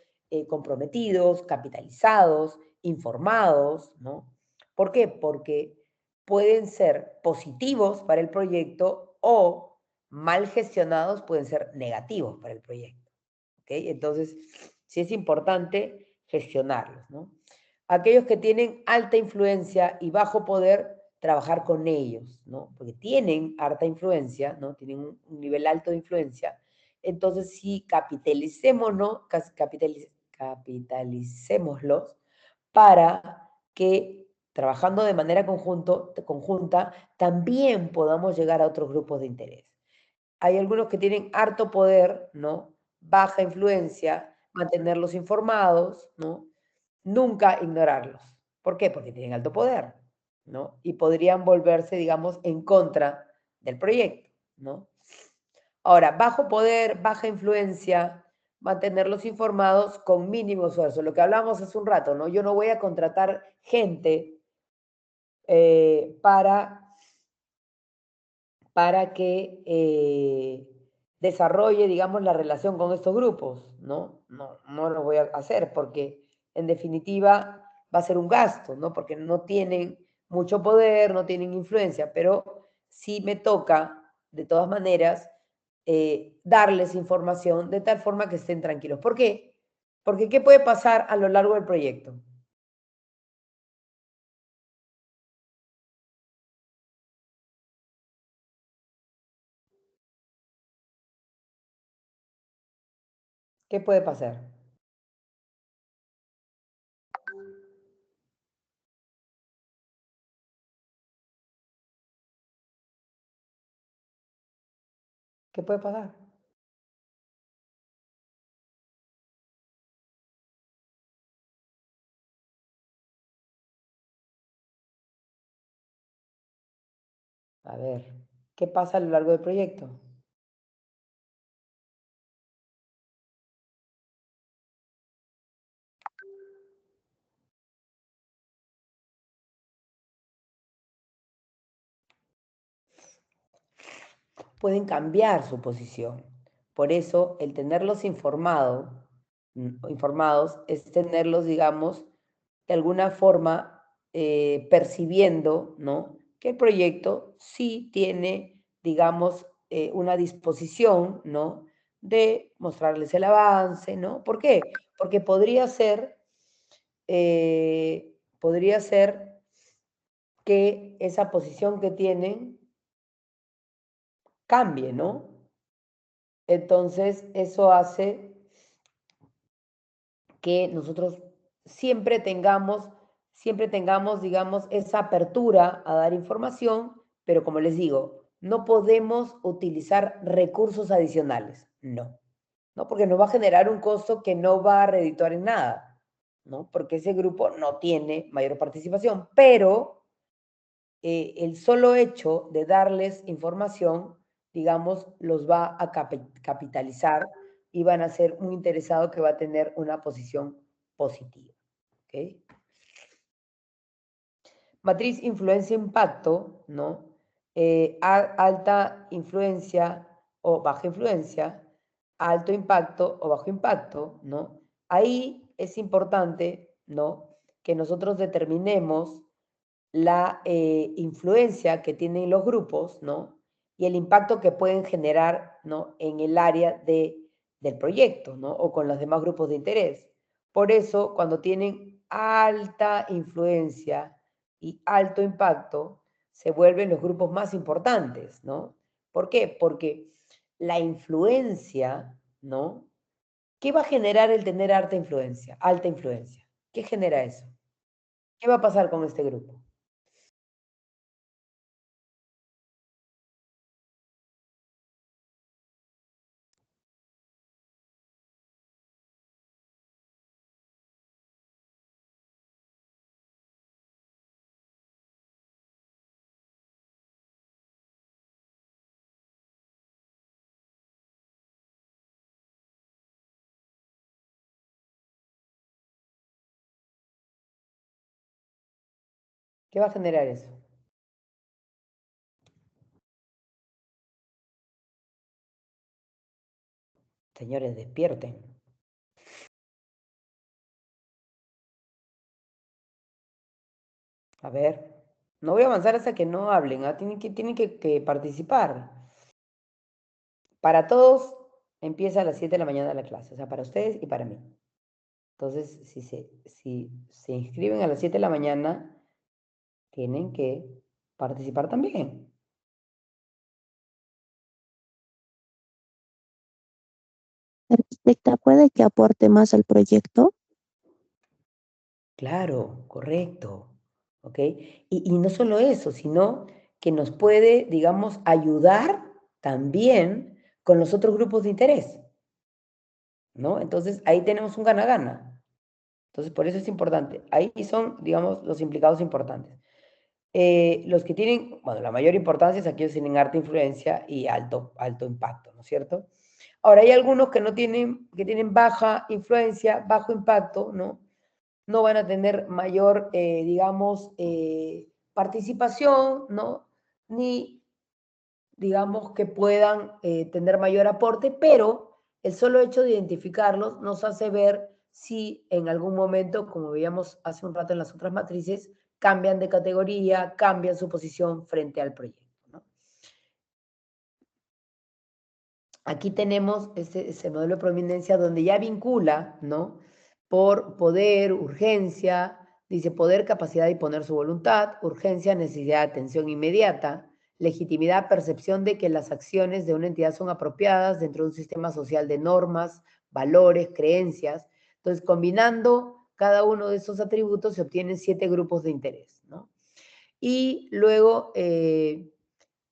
comprometidos, capitalizados, informados, ¿no? ¿Por qué? Porque pueden ser positivos para el proyecto o mal gestionados pueden ser negativos para el proyecto. ¿Ok? Entonces, sí es importante gestionarlos, ¿no? Aquellos que tienen alta influencia y bajo poder, trabajar con ellos, ¿no? Porque tienen harta influencia, ¿no? Tienen un nivel alto de influencia. Entonces, sí, capitalicémoslos para que trabajando de manera conjunta también podamos llegar a otros grupos de interés. Hay algunos que tienen harto poder, ¿no? Baja influencia, mantenerlos informados, ¿no? Nunca ignorarlos. ¿Por qué? Porque tienen alto poder, ¿no? Y podrían volverse, digamos, en contra del proyecto, ¿no? Ahora, bajo poder, baja influencia, mantenerlos informados con mínimo esfuerzo. Lo que hablamos hace un rato, ¿no? Yo no voy a contratar gente para que desarrolle, digamos, la relación con estos grupos, ¿no? No lo voy a hacer porque, en definitiva, va a ser un gasto, ¿no? Porque no tienen mucho poder, no tienen influencia, pero sí me toca, de todas maneras, darles información de tal forma que estén tranquilos. ¿Por qué? Porque ¿qué puede pasar a lo largo del proyecto? ¿Qué puede pasar? ¿Qué puede pasar? A ver, ¿qué pasa a lo largo del proyecto? Pueden cambiar su posición. Por eso, el tenerlos informados es tenerlos, digamos, de alguna forma percibiendo, ¿no? Que el proyecto sí tiene, digamos, una disposición, ¿no? De mostrarles el avance, ¿no? ¿Por qué? Porque podría ser que esa posición que tienen cambie, ¿no? Entonces, eso hace que nosotros siempre tengamos, digamos, esa apertura a dar información, pero como les digo, no podemos utilizar recursos adicionales, no, porque nos va a generar un costo que no va a redituar en nada, ¿no? Porque ese grupo no tiene mayor participación, pero el solo hecho de darles información, digamos, los va a capitalizar y van a ser un interesado que va a tener una posición positiva. ¿Okay? Matriz influencia-impacto, ¿no? Alta influencia o baja influencia, alto impacto o bajo impacto, ¿no? Ahí es importante, ¿no? Que nosotros determinemos la influencia que tienen los grupos, ¿no? y el impacto que pueden generar, ¿no?, en el área del proyecto, ¿no?, o con los demás grupos de interés. Por eso, cuando tienen alta influencia y alto impacto, se vuelven los grupos más importantes, ¿no? ¿Por qué? Porque la influencia, ¿no? ¿Qué va a generar el tener alta influencia? Alta influencia. ¿Qué genera eso? ¿Qué va a pasar con este grupo? ¿Qué va a generar eso? Señores, despierten. A ver, no voy a avanzar hasta que no hablen, ¿ah? Tienen que participar. Para todos empieza a las 7 de la mañana la clase, o sea, para ustedes y para mí. Entonces, si se inscriben a las 7 de la mañana, tienen que participar también. Arquitecta, ¿puede que aporte más al proyecto? Claro, correcto. ¿Ok? Y no solo eso, sino que nos puede, digamos, ayudar también con los otros grupos de interés, ¿no? Entonces, ahí tenemos un gana-gana. Entonces, por eso es importante. Ahí son, digamos, los implicados importantes. Los que tienen, bueno, la mayor importancia es aquellos que tienen alta influencia y alto impacto, ¿no es cierto? Ahora, hay algunos que que tienen baja influencia, bajo impacto, ¿no? No van a tener mayor, digamos, participación, ¿no? Ni, digamos, que puedan tener mayor aporte, pero el solo hecho de identificarlos nos hace ver si en algún momento, como veíamos hace un rato en las otras matrices, cambian de categoría, cambian su posición frente al proyecto, ¿no? Aquí tenemos ese modelo de prominencia donde ya vincula, ¿no?, por poder, urgencia, dice poder, capacidad de poner su voluntad, urgencia, necesidad de atención inmediata, legitimidad, percepción de que las acciones de una entidad son apropiadas dentro de un sistema social de normas, valores, creencias. Entonces, combinando cada uno de esos atributos se obtienen 7 grupos de interés, ¿no? Y luego,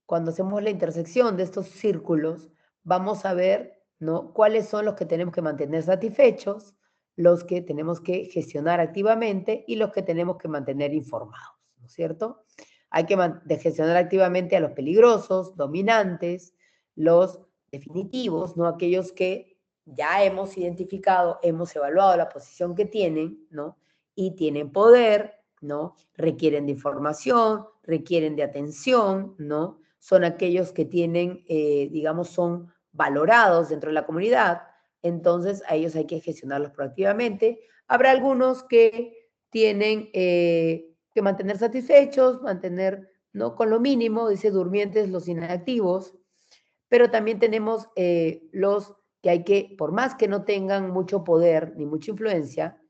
cuando hacemos la intersección de estos círculos, vamos a ver, ¿no?, cuáles son los que tenemos que mantener satisfechos, los que tenemos que gestionar activamente y los que tenemos que mantener informados, ¿no es cierto? Hay que gestionar activamente a los peligrosos, dominantes, los definitivos, ¿no?, aquellos que ya hemos identificado, hemos evaluado la posición que tienen, ¿no?, y tienen poder, ¿no?, requieren de información, requieren de atención, ¿no?, son aquellos que tienen, digamos, son valorados dentro de la comunidad, entonces a ellos hay que gestionarlos proactivamente. Habrá algunos que tienen que mantener satisfechos, mantener, ¿no?, con lo mínimo, dice durmientes, los inactivos, pero también tenemos los que hay que, por más que no tengan mucho poder ni mucha influencia,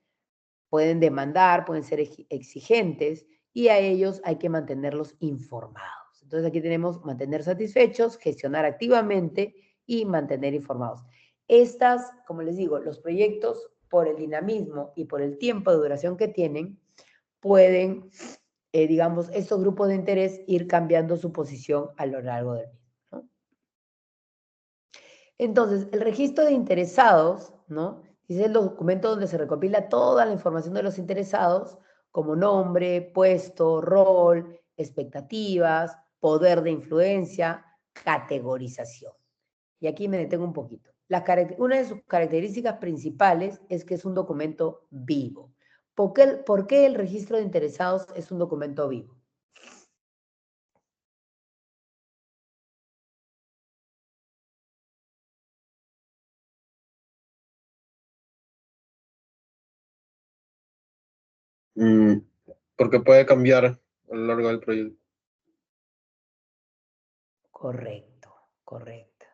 pueden demandar, pueden ser exigentes y a ellos hay que mantenerlos informados. Entonces aquí tenemos mantener satisfechos, gestionar activamente y mantener informados. Estas, como les digo, los proyectos por el dinamismo y por el tiempo de duración que tienen, pueden, digamos, estos grupos de interés ir cambiando su posición a lo largo del mismo, ¿no? Entonces, el registro de interesados, ¿no?, es el documento donde se recopila toda la información de los interesados, como nombre, puesto, rol, expectativas, poder de influencia, categorización. Y aquí me detengo un poquito. Una de sus características principales es que es un documento vivo. ¿Por qué el registro de interesados es un documento vivo? Porque puede cambiar a lo largo del proyecto. Correcto, correcto.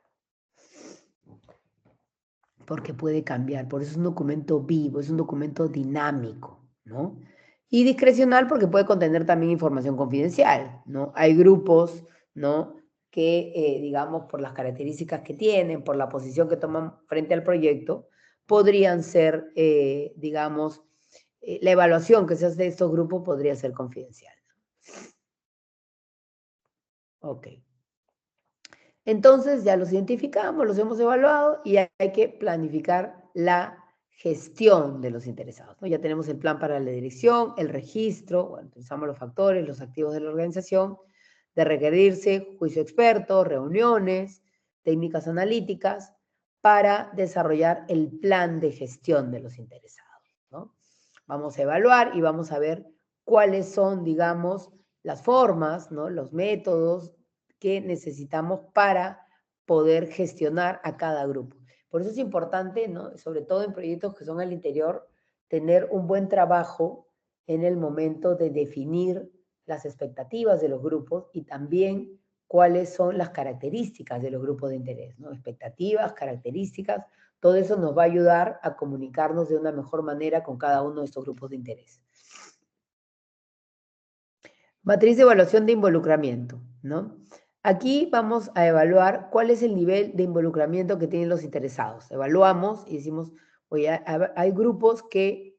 Porque puede cambiar, por eso es un documento vivo, es un documento dinámico, ¿no? Y discrecional porque puede contener también información confidencial, ¿no? Hay grupos, ¿no? Que, digamos, por las características que tienen, por la posición que toman frente al proyecto, podrían ser, digamos, la evaluación que se hace de estos grupos podría ser confidencial. Ok. Entonces ya los identificamos, los hemos evaluado y hay que planificar la gestión de los interesados, ¿no? Ya tenemos el plan para la dirección, el registro, bueno, utilizamos los factores, los activos de la organización, de requerirse, juicio experto, reuniones, técnicas analíticas, para desarrollar el plan de gestión de los interesados, ¿no? Vamos a evaluar y vamos a ver cuáles son, digamos, las formas, ¿no? Los métodos que necesitamos para poder gestionar a cada grupo. Por eso es importante, ¿no? Sobre todo en proyectos que son al interior, tener un buen trabajo en el momento de definir las expectativas de los grupos y también cuáles son las características de los grupos de interés, ¿no? Expectativas, características, todo eso nos va a ayudar a comunicarnos de una mejor manera con cada uno de estos grupos de interés. Matriz de evaluación de involucramiento, ¿no? Aquí vamos a evaluar cuál es el nivel de involucramiento que tienen los interesados. Evaluamos y decimos, oye, hay grupos que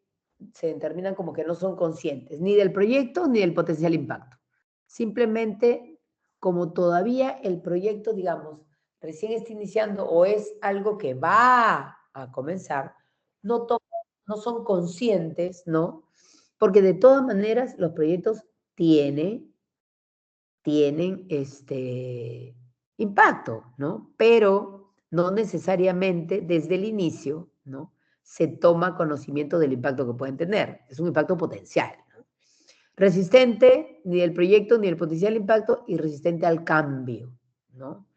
se determinan como que no son conscientes ni del proyecto ni del potencial impacto. Simplemente, como todavía el proyecto, digamos, recién está iniciando o es algo que va a comenzar, no son conscientes, ¿no? Porque de todas maneras los proyectos tienen impacto, ¿no? Pero no necesariamente desde el inicio, ¿no? Se toma conocimiento del impacto que pueden tener. Es un impacto potencial, ¿no? Resistente ni del proyecto ni del potencial impacto y resistente al cambio, ¿no?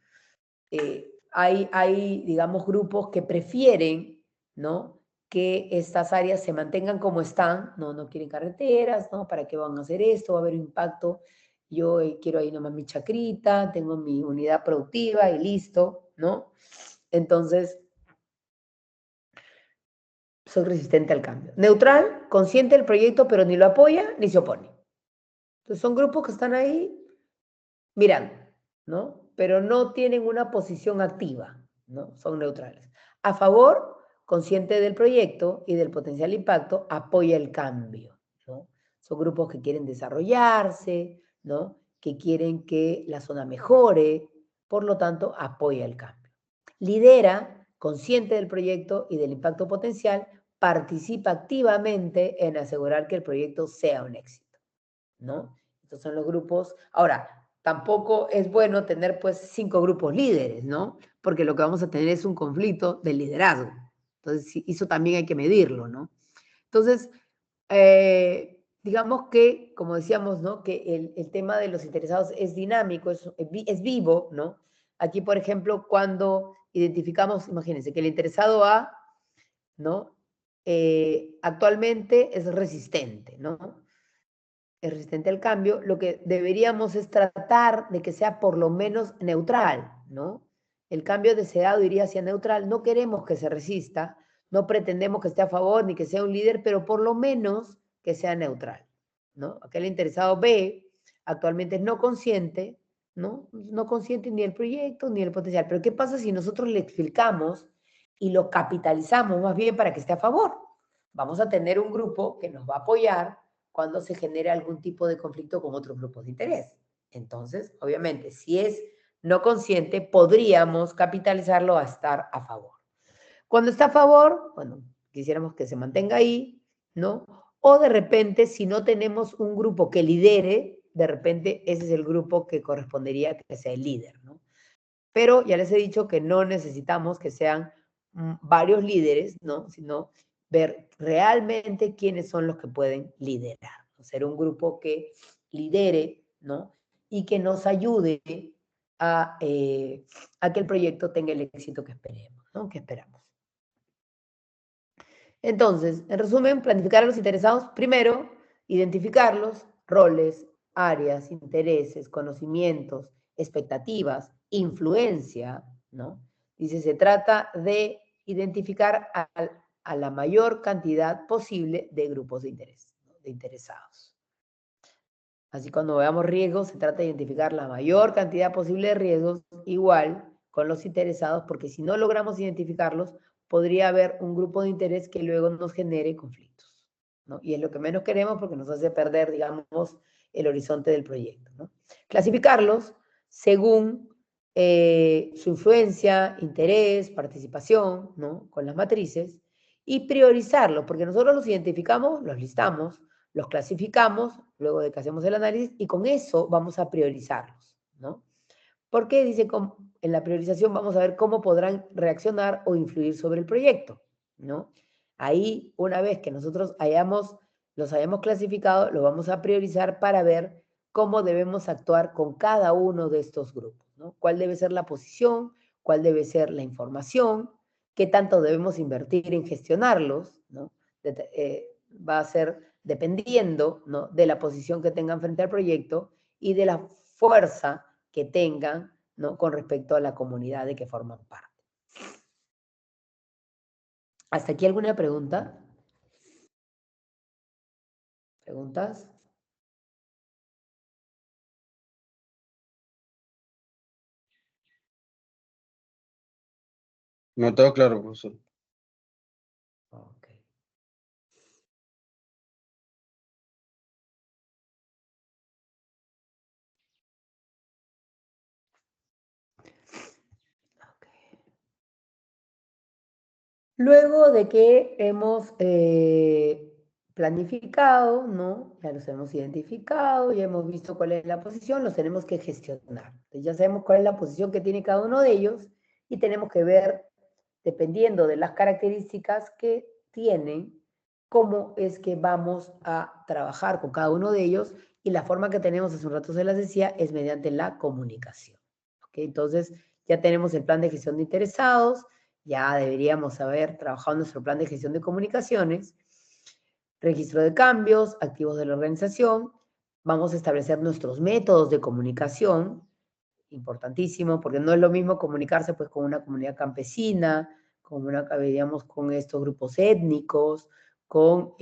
Hay, digamos, grupos que prefieren, ¿no? Que estas áreas se mantengan como están, no quieren carreteras, ¿no? ¿Para qué van a hacer esto? Va a haber un impacto. Yo quiero ahí nomás mi chacrita, tengo mi unidad productiva y listo, ¿no? Entonces, soy resistente al cambio. Neutral, consciente del proyecto, pero ni lo apoya ni se opone. Entonces, son grupos que están ahí mirando, ¿no? Pero no tienen una posición activa, ¿no? Son neutrales. A favor, consciente del proyecto y del potencial impacto, apoya el cambio, ¿no? Son grupos que quieren desarrollarse, ¿no? Que quieren que la zona mejore, por lo tanto, apoya el cambio. Lidera, consciente del proyecto y del impacto potencial, participa activamente en asegurar que el proyecto sea un éxito, ¿no? Estos son los grupos. Ahora, tampoco es bueno tener, pues, 5 grupos líderes, ¿no? Porque lo que vamos a tener es un conflicto de liderazgo. Entonces, eso también hay que medirlo, ¿no? Entonces, digamos que, como decíamos, ¿no? Que el tema de los interesados es dinámico, es vivo, ¿no? Aquí, por ejemplo, cuando identificamos, imagínense, que el interesado A, ¿no? Actualmente es resistente, ¿no? Es resistente al cambio, lo que deberíamos es tratar de que sea por lo menos neutral, ¿no? El cambio deseado iría hacia neutral. No queremos que se resista, no pretendemos que esté a favor ni que sea un líder, pero por lo menos que sea neutral, ¿no? Aquel interesado B actualmente es no consciente, ¿no? No consciente ni del proyecto ni del potencial. Pero ¿qué pasa si nosotros le explicamos y lo capitalizamos más bien para que esté a favor? Vamos a tener un grupo que nos va a apoyar cuando se genere algún tipo de conflicto con otros grupos de interés. Entonces, obviamente, si es no consciente, podríamos capitalizarlo a estar a favor. Cuando está a favor, bueno, quisiéramos que se mantenga ahí, ¿no? O de repente, si no tenemos un grupo que lidere, de repente ese es el grupo que correspondería que sea el líder, ¿no? Pero ya les he dicho que no necesitamos que sean varios líderes, ¿no? Sino ver realmente quiénes son los que pueden liderar, ¿no? Ser un grupo que lidere, ¿no? Y que nos ayude a que el proyecto tenga el éxito que esperemos, ¿no? Que esperamos. Entonces, en resumen, planificar a los interesados. Primero, identificarlos, roles, áreas, intereses, conocimientos, expectativas, influencia, ¿no? Dice, se trata de identificar a la mayor cantidad posible de grupos de interés, ¿no? De interesados. Así cuando veamos riesgos, se trata de identificar la mayor cantidad posible de riesgos, igual con los interesados, porque si no logramos identificarlos, podría haber un grupo de interés que luego nos genere conflictos, ¿no? Y es lo que menos queremos porque nos hace perder, digamos, el horizonte del proyecto, ¿no? Clasificarlos según su influencia, interés, participación, ¿no? Con las matrices, y priorizarlos, porque nosotros los identificamos, los listamos, los clasificamos, luego de que hacemos el análisis, y con eso vamos a priorizarlos, ¿no? Porque dice, en la priorización vamos a ver cómo podrán reaccionar o influir sobre el proyecto, ¿no? Ahí, una vez que nosotros los hayamos clasificado, lo vamos a priorizar para ver cómo debemos actuar con cada uno de estos grupos, ¿no? ¿Cuál debe ser la posición? ¿Cuál debe ser la información? ¿Qué tanto debemos invertir en gestionarlos? ¿No? Va a ser dependiendo, ¿no? De la posición que tengan frente al proyecto y de la fuerza que tengan, ¿no? Con respecto a la comunidad de que forman parte. ¿Hasta aquí alguna pregunta? ¿Preguntas? No, todo claro, profesor. Ok. Luego de que hemos planificado, ¿no? Ya los hemos identificado, ya hemos visto cuál es la posición, los tenemos que gestionar. Entonces ya sabemos cuál es la posición que tiene cada uno de ellos y tenemos que ver, dependiendo de las características que tienen, cómo es que vamos a trabajar con cada uno de ellos, y la forma que tenemos, hace un rato se las decía, es mediante la comunicación. ¿Okay? Entonces ya tenemos el plan de gestión de interesados, ya deberíamos haber trabajado nuestro plan de gestión de comunicaciones, registro de cambios, activos de la organización, vamos a establecer nuestros métodos de comunicación, importantísimo, porque no es lo mismo comunicarse pues con una comunidad campesina, digamos, con estos grupos étnicos, con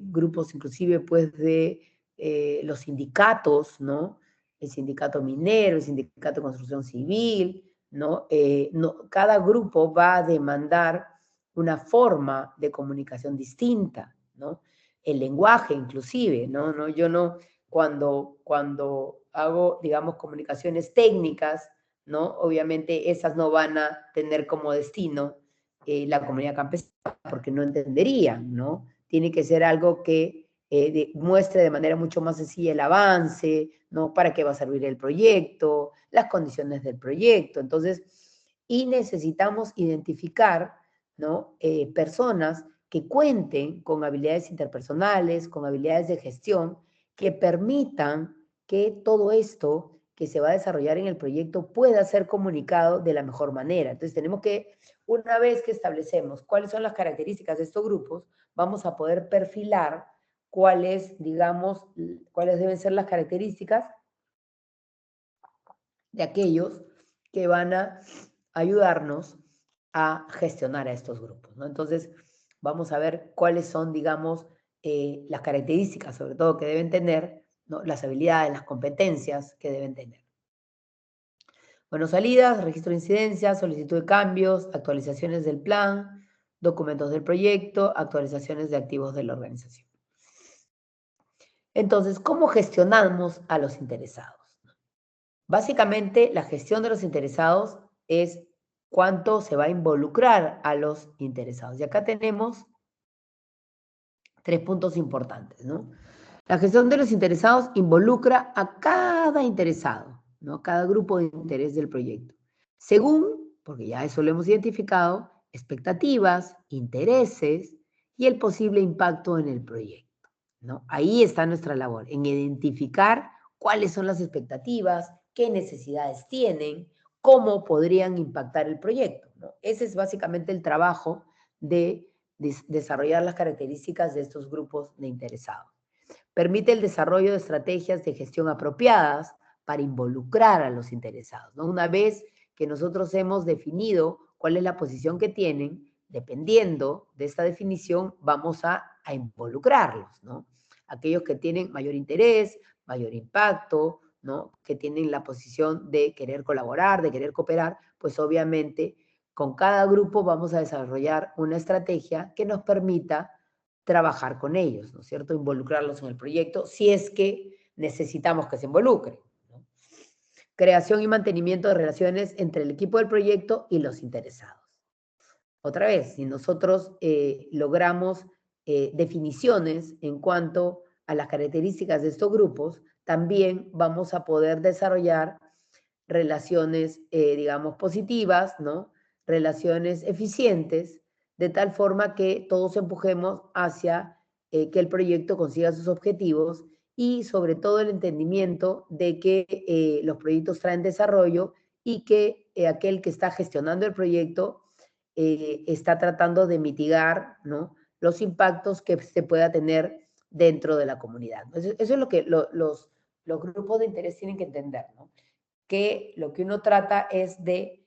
grupos inclusive pues de los sindicatos, ¿no? El sindicato minero, el sindicato de construcción civil, ¿no? Cada grupo va a demandar una forma de comunicación distinta, ¿no? El lenguaje inclusive, ¿no? Yo no, cuando hago, digamos, comunicaciones técnicas, ¿no? Obviamente esas no van a tener como destino la comunidad campesina, porque no entenderían, ¿no? Tiene que ser algo que muestre de manera mucho más sencilla el avance, ¿no? Para qué va a servir el proyecto, las condiciones del proyecto. Entonces, y necesitamos identificar, ¿no? Personas que cuenten con habilidades interpersonales, con habilidades de gestión, que permitan que todo esto que se va a desarrollar en el proyecto pueda ser comunicado de la mejor manera. Entonces tenemos que, una vez que establecemos cuáles son las características de estos grupos, vamos a poder perfilar cuáles, digamos, cuáles deben ser las características de aquellos que van a ayudarnos a gestionar a estos grupos, ¿no? Entonces, vamos a ver cuáles son, digamos, las características, sobre todo, que deben tener, ¿no? Las habilidades, las competencias que deben tener. Bueno, salidas, registro de incidencias, solicitud de cambios, actualizaciones del plan, documentos del proyecto, actualizaciones de activos de la organización. Entonces, ¿cómo gestionamos a los interesados? Básicamente, la gestión de los interesados es cuánto se va a involucrar a los interesados. Y acá tenemos 3 puntos importantes, ¿no? La gestión de los interesados involucra a cada interesado, ¿no? Cada grupo de interés del proyecto. Según, porque ya eso lo hemos identificado, expectativas, intereses y el posible impacto en el proyecto, ¿no? Ahí está nuestra labor, en identificar cuáles son las expectativas, qué necesidades tienen, cómo podrían impactar el proyecto, ¿no? Ese es básicamente el trabajo de desarrollar las características de estos grupos de interesados. Permite el desarrollo de estrategias de gestión apropiadas para involucrar a los interesados, ¿no? Una vez que nosotros hemos definido cuál es la posición que tienen, dependiendo de esta definición, vamos a involucrarlos, ¿no? Aquellos que tienen mayor interés, mayor impacto, ¿no? Que tienen la posición de querer colaborar, de querer cooperar, pues obviamente con cada grupo vamos a desarrollar una estrategia que nos permita trabajar con ellos, ¿no es cierto? Involucrarlos en el proyecto, si es que necesitamos que se involucren, ¿no? Creación y mantenimiento de relaciones entre el equipo del proyecto y los interesados. Otra vez, si nosotros logramos definiciones en cuanto a las características de estos grupos, también vamos a poder desarrollar relaciones, digamos, positivas, ¿no? Relaciones eficientes, de tal forma que todos empujemos hacia que el proyecto consiga sus objetivos y sobre todo el entendimiento de que los proyectos traen desarrollo y que aquel que está gestionando el proyecto está tratando de mitigar, ¿no?, los impactos que se pueda tener dentro de la comunidad. Eso es lo que los grupos de interés tienen que entender, ¿no? Que lo que uno trata es de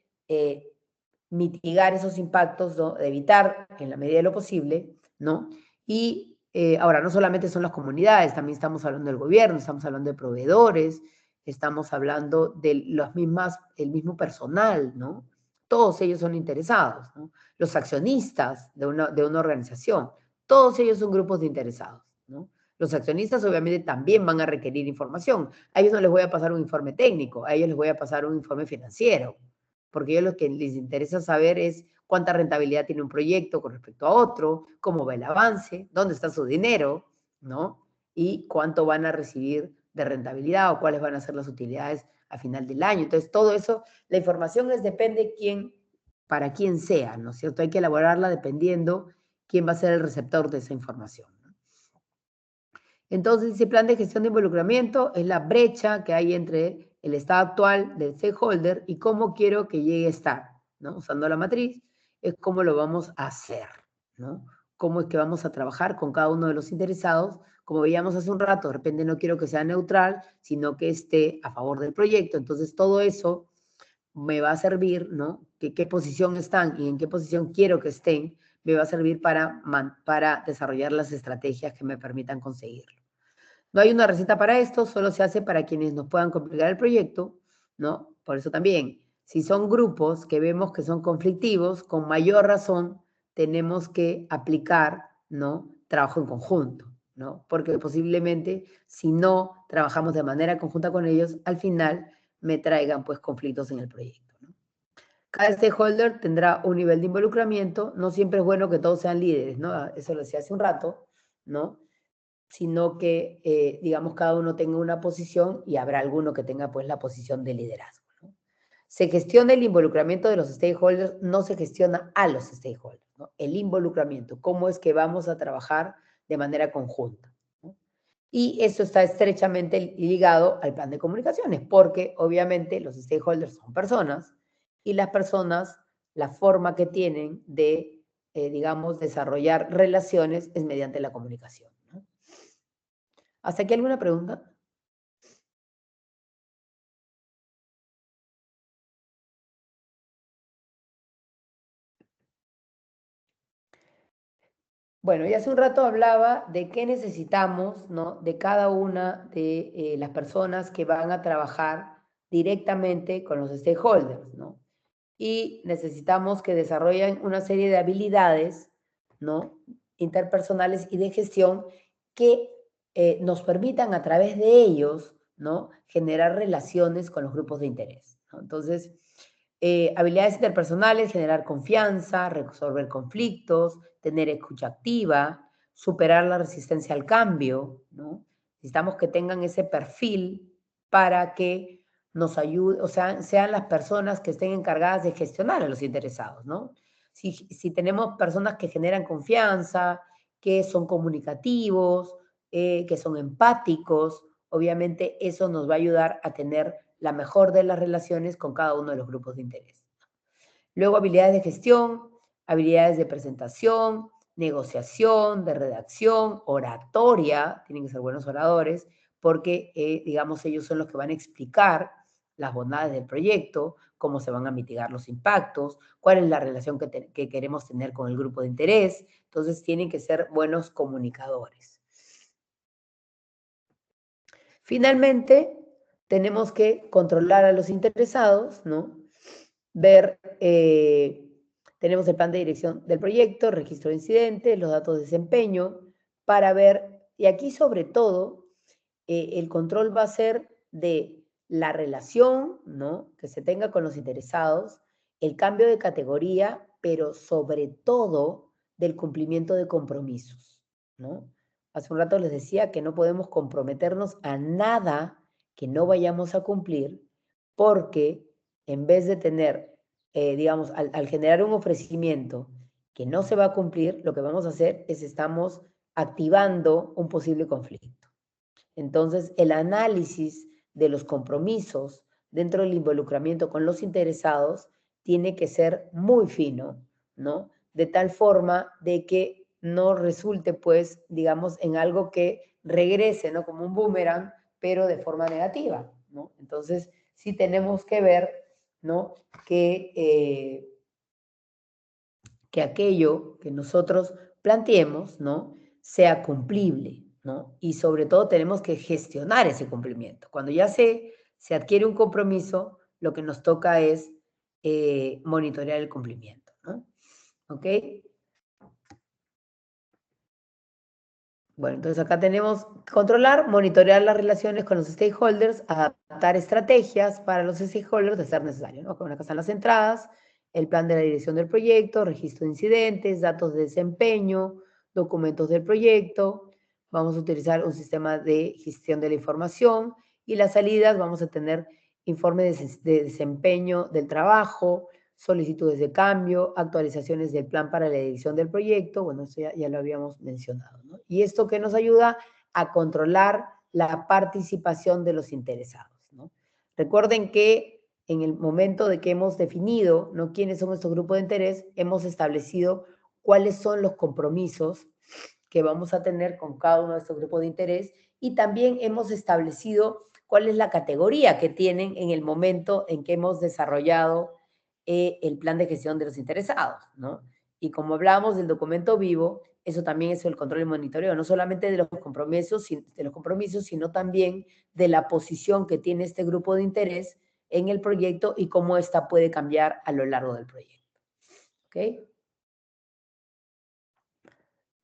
mitigar esos impactos, ¿no?, de evitar en la medida de lo posible, ¿no? Y ahora, no solamente son las comunidades, también estamos hablando del gobierno, estamos hablando de proveedores, estamos hablando de el mismo personal, ¿no? Todos ellos son interesados, ¿no? Los accionistas de una organización, todos ellos son grupos de interesados, ¿no? Los accionistas obviamente también van a requerir información. A ellos no les voy a pasar un informe técnico, a ellos les voy a pasar un informe financiero, porque a ellos lo que les interesa saber es cuánta rentabilidad tiene un proyecto con respecto a otro, cómo va el avance, dónde está su dinero, ¿no? Y cuánto van a recibir de rentabilidad o cuáles van a ser las utilidades a final del año. Entonces, todo eso, la información depende para quién sea, ¿no es cierto? Hay que elaborarla dependiendo quién va a ser el receptor de esa información, ¿no? Entonces, ese plan de gestión de involucramiento es la brecha que hay entre el estado actual del stakeholder y cómo quiero que llegue a estar, ¿no? Usando la matriz, es cómo lo vamos a hacer, ¿no? Cómo es que vamos a trabajar con cada uno de los interesados. Como veíamos hace un rato, de repente no quiero que sea neutral, sino que esté a favor del proyecto. Entonces, todo eso me va a servir, ¿no? Qué posición están y en qué posición quiero que estén, me va a servir para desarrollar las estrategias que me permitan conseguirlo. No hay una receta para esto, solo se hace para quienes nos puedan complicar el proyecto, ¿no? Por eso también, si son grupos que vemos que son conflictivos, con mayor razón tenemos que aplicar, ¿no?, trabajo en conjunto, ¿no? Porque posiblemente, si no trabajamos de manera conjunta con ellos, al final me traigan, pues, conflictos en el proyecto, ¿no? Cada stakeholder tendrá un nivel de involucramiento. No siempre es bueno que todos sean líderes, ¿no? Eso lo decía hace un rato, ¿no? Sino que, digamos, cada uno tenga una posición y habrá alguno que tenga, pues, la posición de liderazgo, ¿no? Se gestiona el involucramiento de los stakeholders, no se gestiona a los stakeholders, ¿no? El involucramiento, cómo es que vamos a trabajar de manera conjunta, ¿no? Y eso está estrechamente ligado al plan de comunicaciones, porque obviamente los stakeholders son personas y las personas, la forma que tienen de, digamos, desarrollar relaciones es mediante la comunicación, ¿no? ¿Hasta aquí alguna pregunta? Bueno, y hace un rato hablaba de qué necesitamos, ¿no?, de cada una de las personas que van a trabajar directamente con los stakeholders, ¿no? Y necesitamos que desarrollen una serie de habilidades, ¿no?, interpersonales y de gestión que nos permitan a través de ellos, ¿no?, generar relaciones con los grupos de interés, ¿no? Entonces, habilidades interpersonales, generar confianza, resolver conflictos, tener escucha activa, superar la resistencia al cambio, ¿no? Necesitamos que tengan ese perfil para que nos ayude, o sea, sean las personas que estén encargadas de gestionar a los interesados, ¿no? Si tenemos personas que generan confianza, que son comunicativos, que son empáticos, obviamente eso nos va a ayudar a tener la mejor de las relaciones con cada uno de los grupos de interés. Luego, habilidades de gestión, habilidades de presentación, negociación, de redacción, oratoria, tienen que ser buenos oradores, porque, digamos, ellos son los que van a explicar las bondades del proyecto, cómo se van a mitigar los impactos, cuál es la relación que queremos tener con el grupo de interés. Entonces, tienen que ser buenos comunicadores. Finalmente, tenemos que controlar a los interesados, ¿no? Ver, tenemos el plan de dirección del proyecto, registro de incidentes, los datos de desempeño, para ver, y aquí sobre todo, el control va a ser de la relación, ¿no?, que se tenga con los interesados, el cambio de categoría, pero sobre todo del cumplimiento de compromisos, ¿no? Hace un rato les decía que no podemos comprometernos a nada que no vayamos a cumplir, porque en vez de tener, digamos, al generar un ofrecimiento que no se va a cumplir, lo que vamos a hacer es estamos activando un posible conflicto. Entonces, el análisis de los compromisos dentro del involucramiento con los interesados tiene que ser muy fino, ¿no? De tal forma de que no resulte, pues, digamos, en algo que regrese, ¿no?, como un boomerang, pero de forma negativa, ¿no? Entonces, sí tenemos que ver, ¿no?, que aquello que nosotros planteemos, ¿no?, sea cumplible, ¿no? Y sobre todo tenemos que gestionar ese cumplimiento. Cuando ya se adquiere un compromiso, lo que nos toca es monitorear el cumplimiento, ¿no? ¿Ok? Bueno, entonces acá tenemos controlar, monitorear las relaciones con los stakeholders, adaptar estrategias para los stakeholders de ser necesario, ¿no? Como acá están las entradas, el plan de la dirección del proyecto, registro de incidentes, datos de desempeño, documentos del proyecto. Vamos a utilizar un sistema de gestión de la información y las salidas vamos a tener informe de desempeño del trabajo, solicitudes de cambio, actualizaciones del plan para la edición del proyecto. Bueno, eso ya lo habíamos mencionado, ¿no? Y esto que nos ayuda a controlar la participación de los interesados, ¿no? Recuerden que en el momento de que hemos definido, ¿no?, quiénes son estos grupos de interés, hemos establecido cuáles son los compromisos que vamos a tener con cada uno de estos grupos de interés y también hemos establecido cuál es la categoría que tienen en el momento en que hemos desarrollado el plan de gestión de los interesados, ¿no? Y como hablábamos del documento vivo, eso también es el control y monitoreo, no solamente de los compromisos, sino también de la posición que tiene este grupo de interés en el proyecto y cómo ésta puede cambiar a lo largo del proyecto. ¿Ok?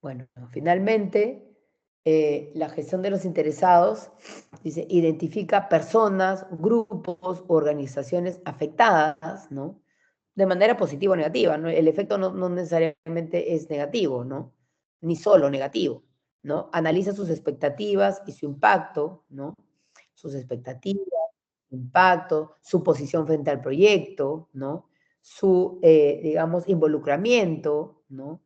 Bueno, finalmente, la gestión de los interesados, dice, identifica personas, grupos, organizaciones afectadas, ¿no?, de manera positiva o negativa, ¿no? El efecto no necesariamente es negativo, ¿no? Ni solo negativo, ¿no? Analiza sus expectativas y su impacto, ¿no? Sus expectativas, impacto, su posición frente al proyecto, ¿no? Su, digamos, involucramiento, ¿no?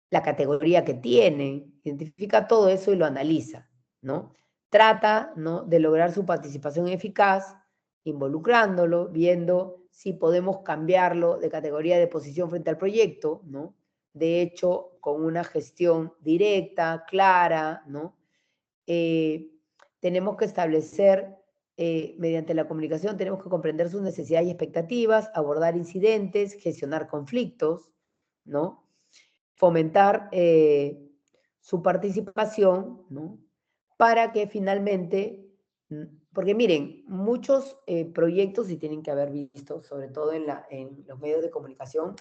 La categoría que tienen, identifica todo eso y lo analiza, ¿no? Trata, ¿no?, de lograr su participación eficaz, involucrándolo, viendo si podemos cambiarlo de categoría de posición frente al proyecto, ¿no? De hecho, con una gestión directa, clara, ¿no? Tenemos que establecer, mediante la comunicación, tenemos que comprender sus necesidades y expectativas, abordar incidentes, gestionar conflictos, ¿no? Fomentar su participación, ¿no?, para que finalmente, porque miren, muchos proyectos, y tienen que haber visto, sobre todo en los medios de comunicación,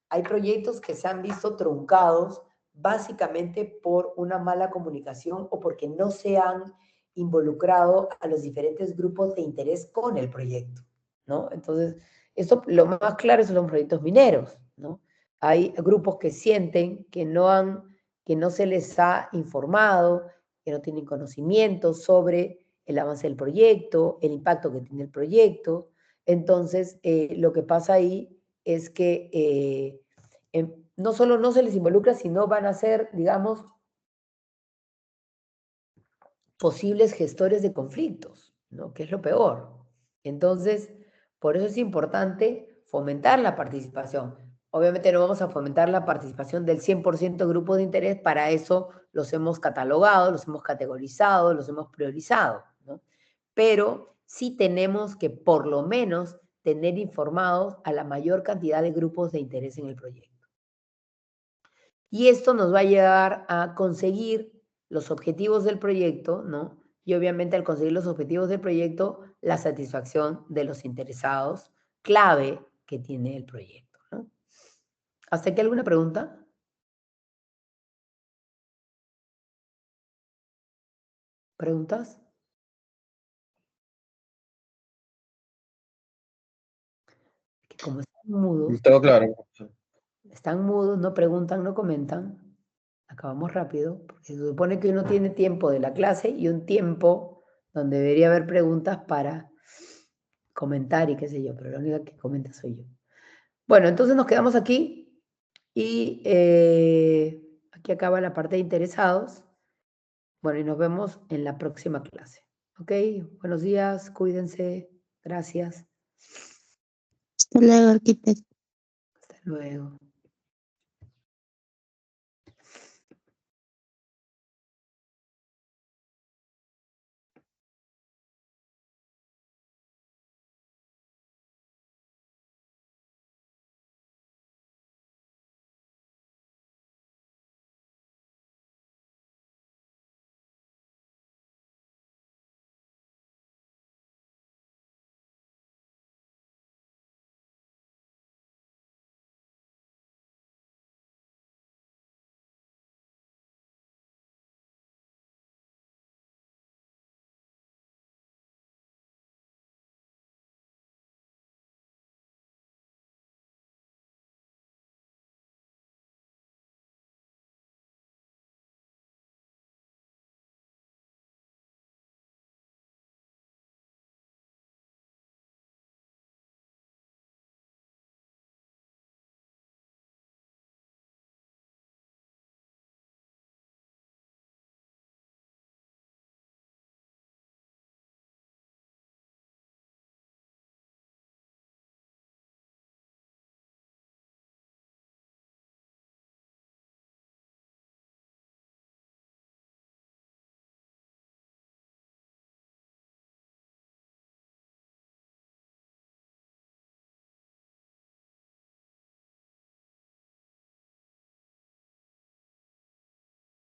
hay proyectos que se han visto truncados básicamente por una mala comunicación o porque no se han involucrado a los diferentes grupos de interés con el proyecto, ¿no? Entonces, esto, lo más claro son los proyectos mineros, ¿no? Hay grupos que sienten que no se les ha informado, que no tienen conocimiento sobre el avance del proyecto, el impacto que tiene el proyecto. Entonces, lo que pasa ahí es que no solo no se les involucra, sino van a ser, digamos, posibles gestores de conflictos, ¿no?, que es lo peor. Entonces, por eso es importante fomentar la participación. Obviamente no vamos a fomentar la participación del 100% de grupos de interés, para eso los hemos catalogado, los hemos categorizado, los hemos priorizado, ¿no? pero sí tenemos que por lo menos tener informados a la mayor cantidad de grupos de interés en el proyecto. Y esto nos va a llevar a conseguir los objetivos del proyecto, ¿no? Y obviamente al conseguir los objetivos del proyecto, la satisfacción de los interesados, clave que tiene el proyecto, ¿no? ¿Hasta aquí alguna pregunta? ¿Preguntas? Que como están mudos, Todo claro, profesor. están mudos, no preguntan, no comentan. Acabamos rápido, porque se supone que uno tiene tiempo de la clase y un tiempo donde debería haber preguntas para comentar y qué sé yo, pero la única que comenta soy yo. Bueno, entonces nos quedamos aquí y aquí acaba la parte de interesados. Bueno, y nos vemos en la próxima clase. ¿Ok? Buenos días, cuídense, gracias. Hasta luego, arquitecto. Hasta luego.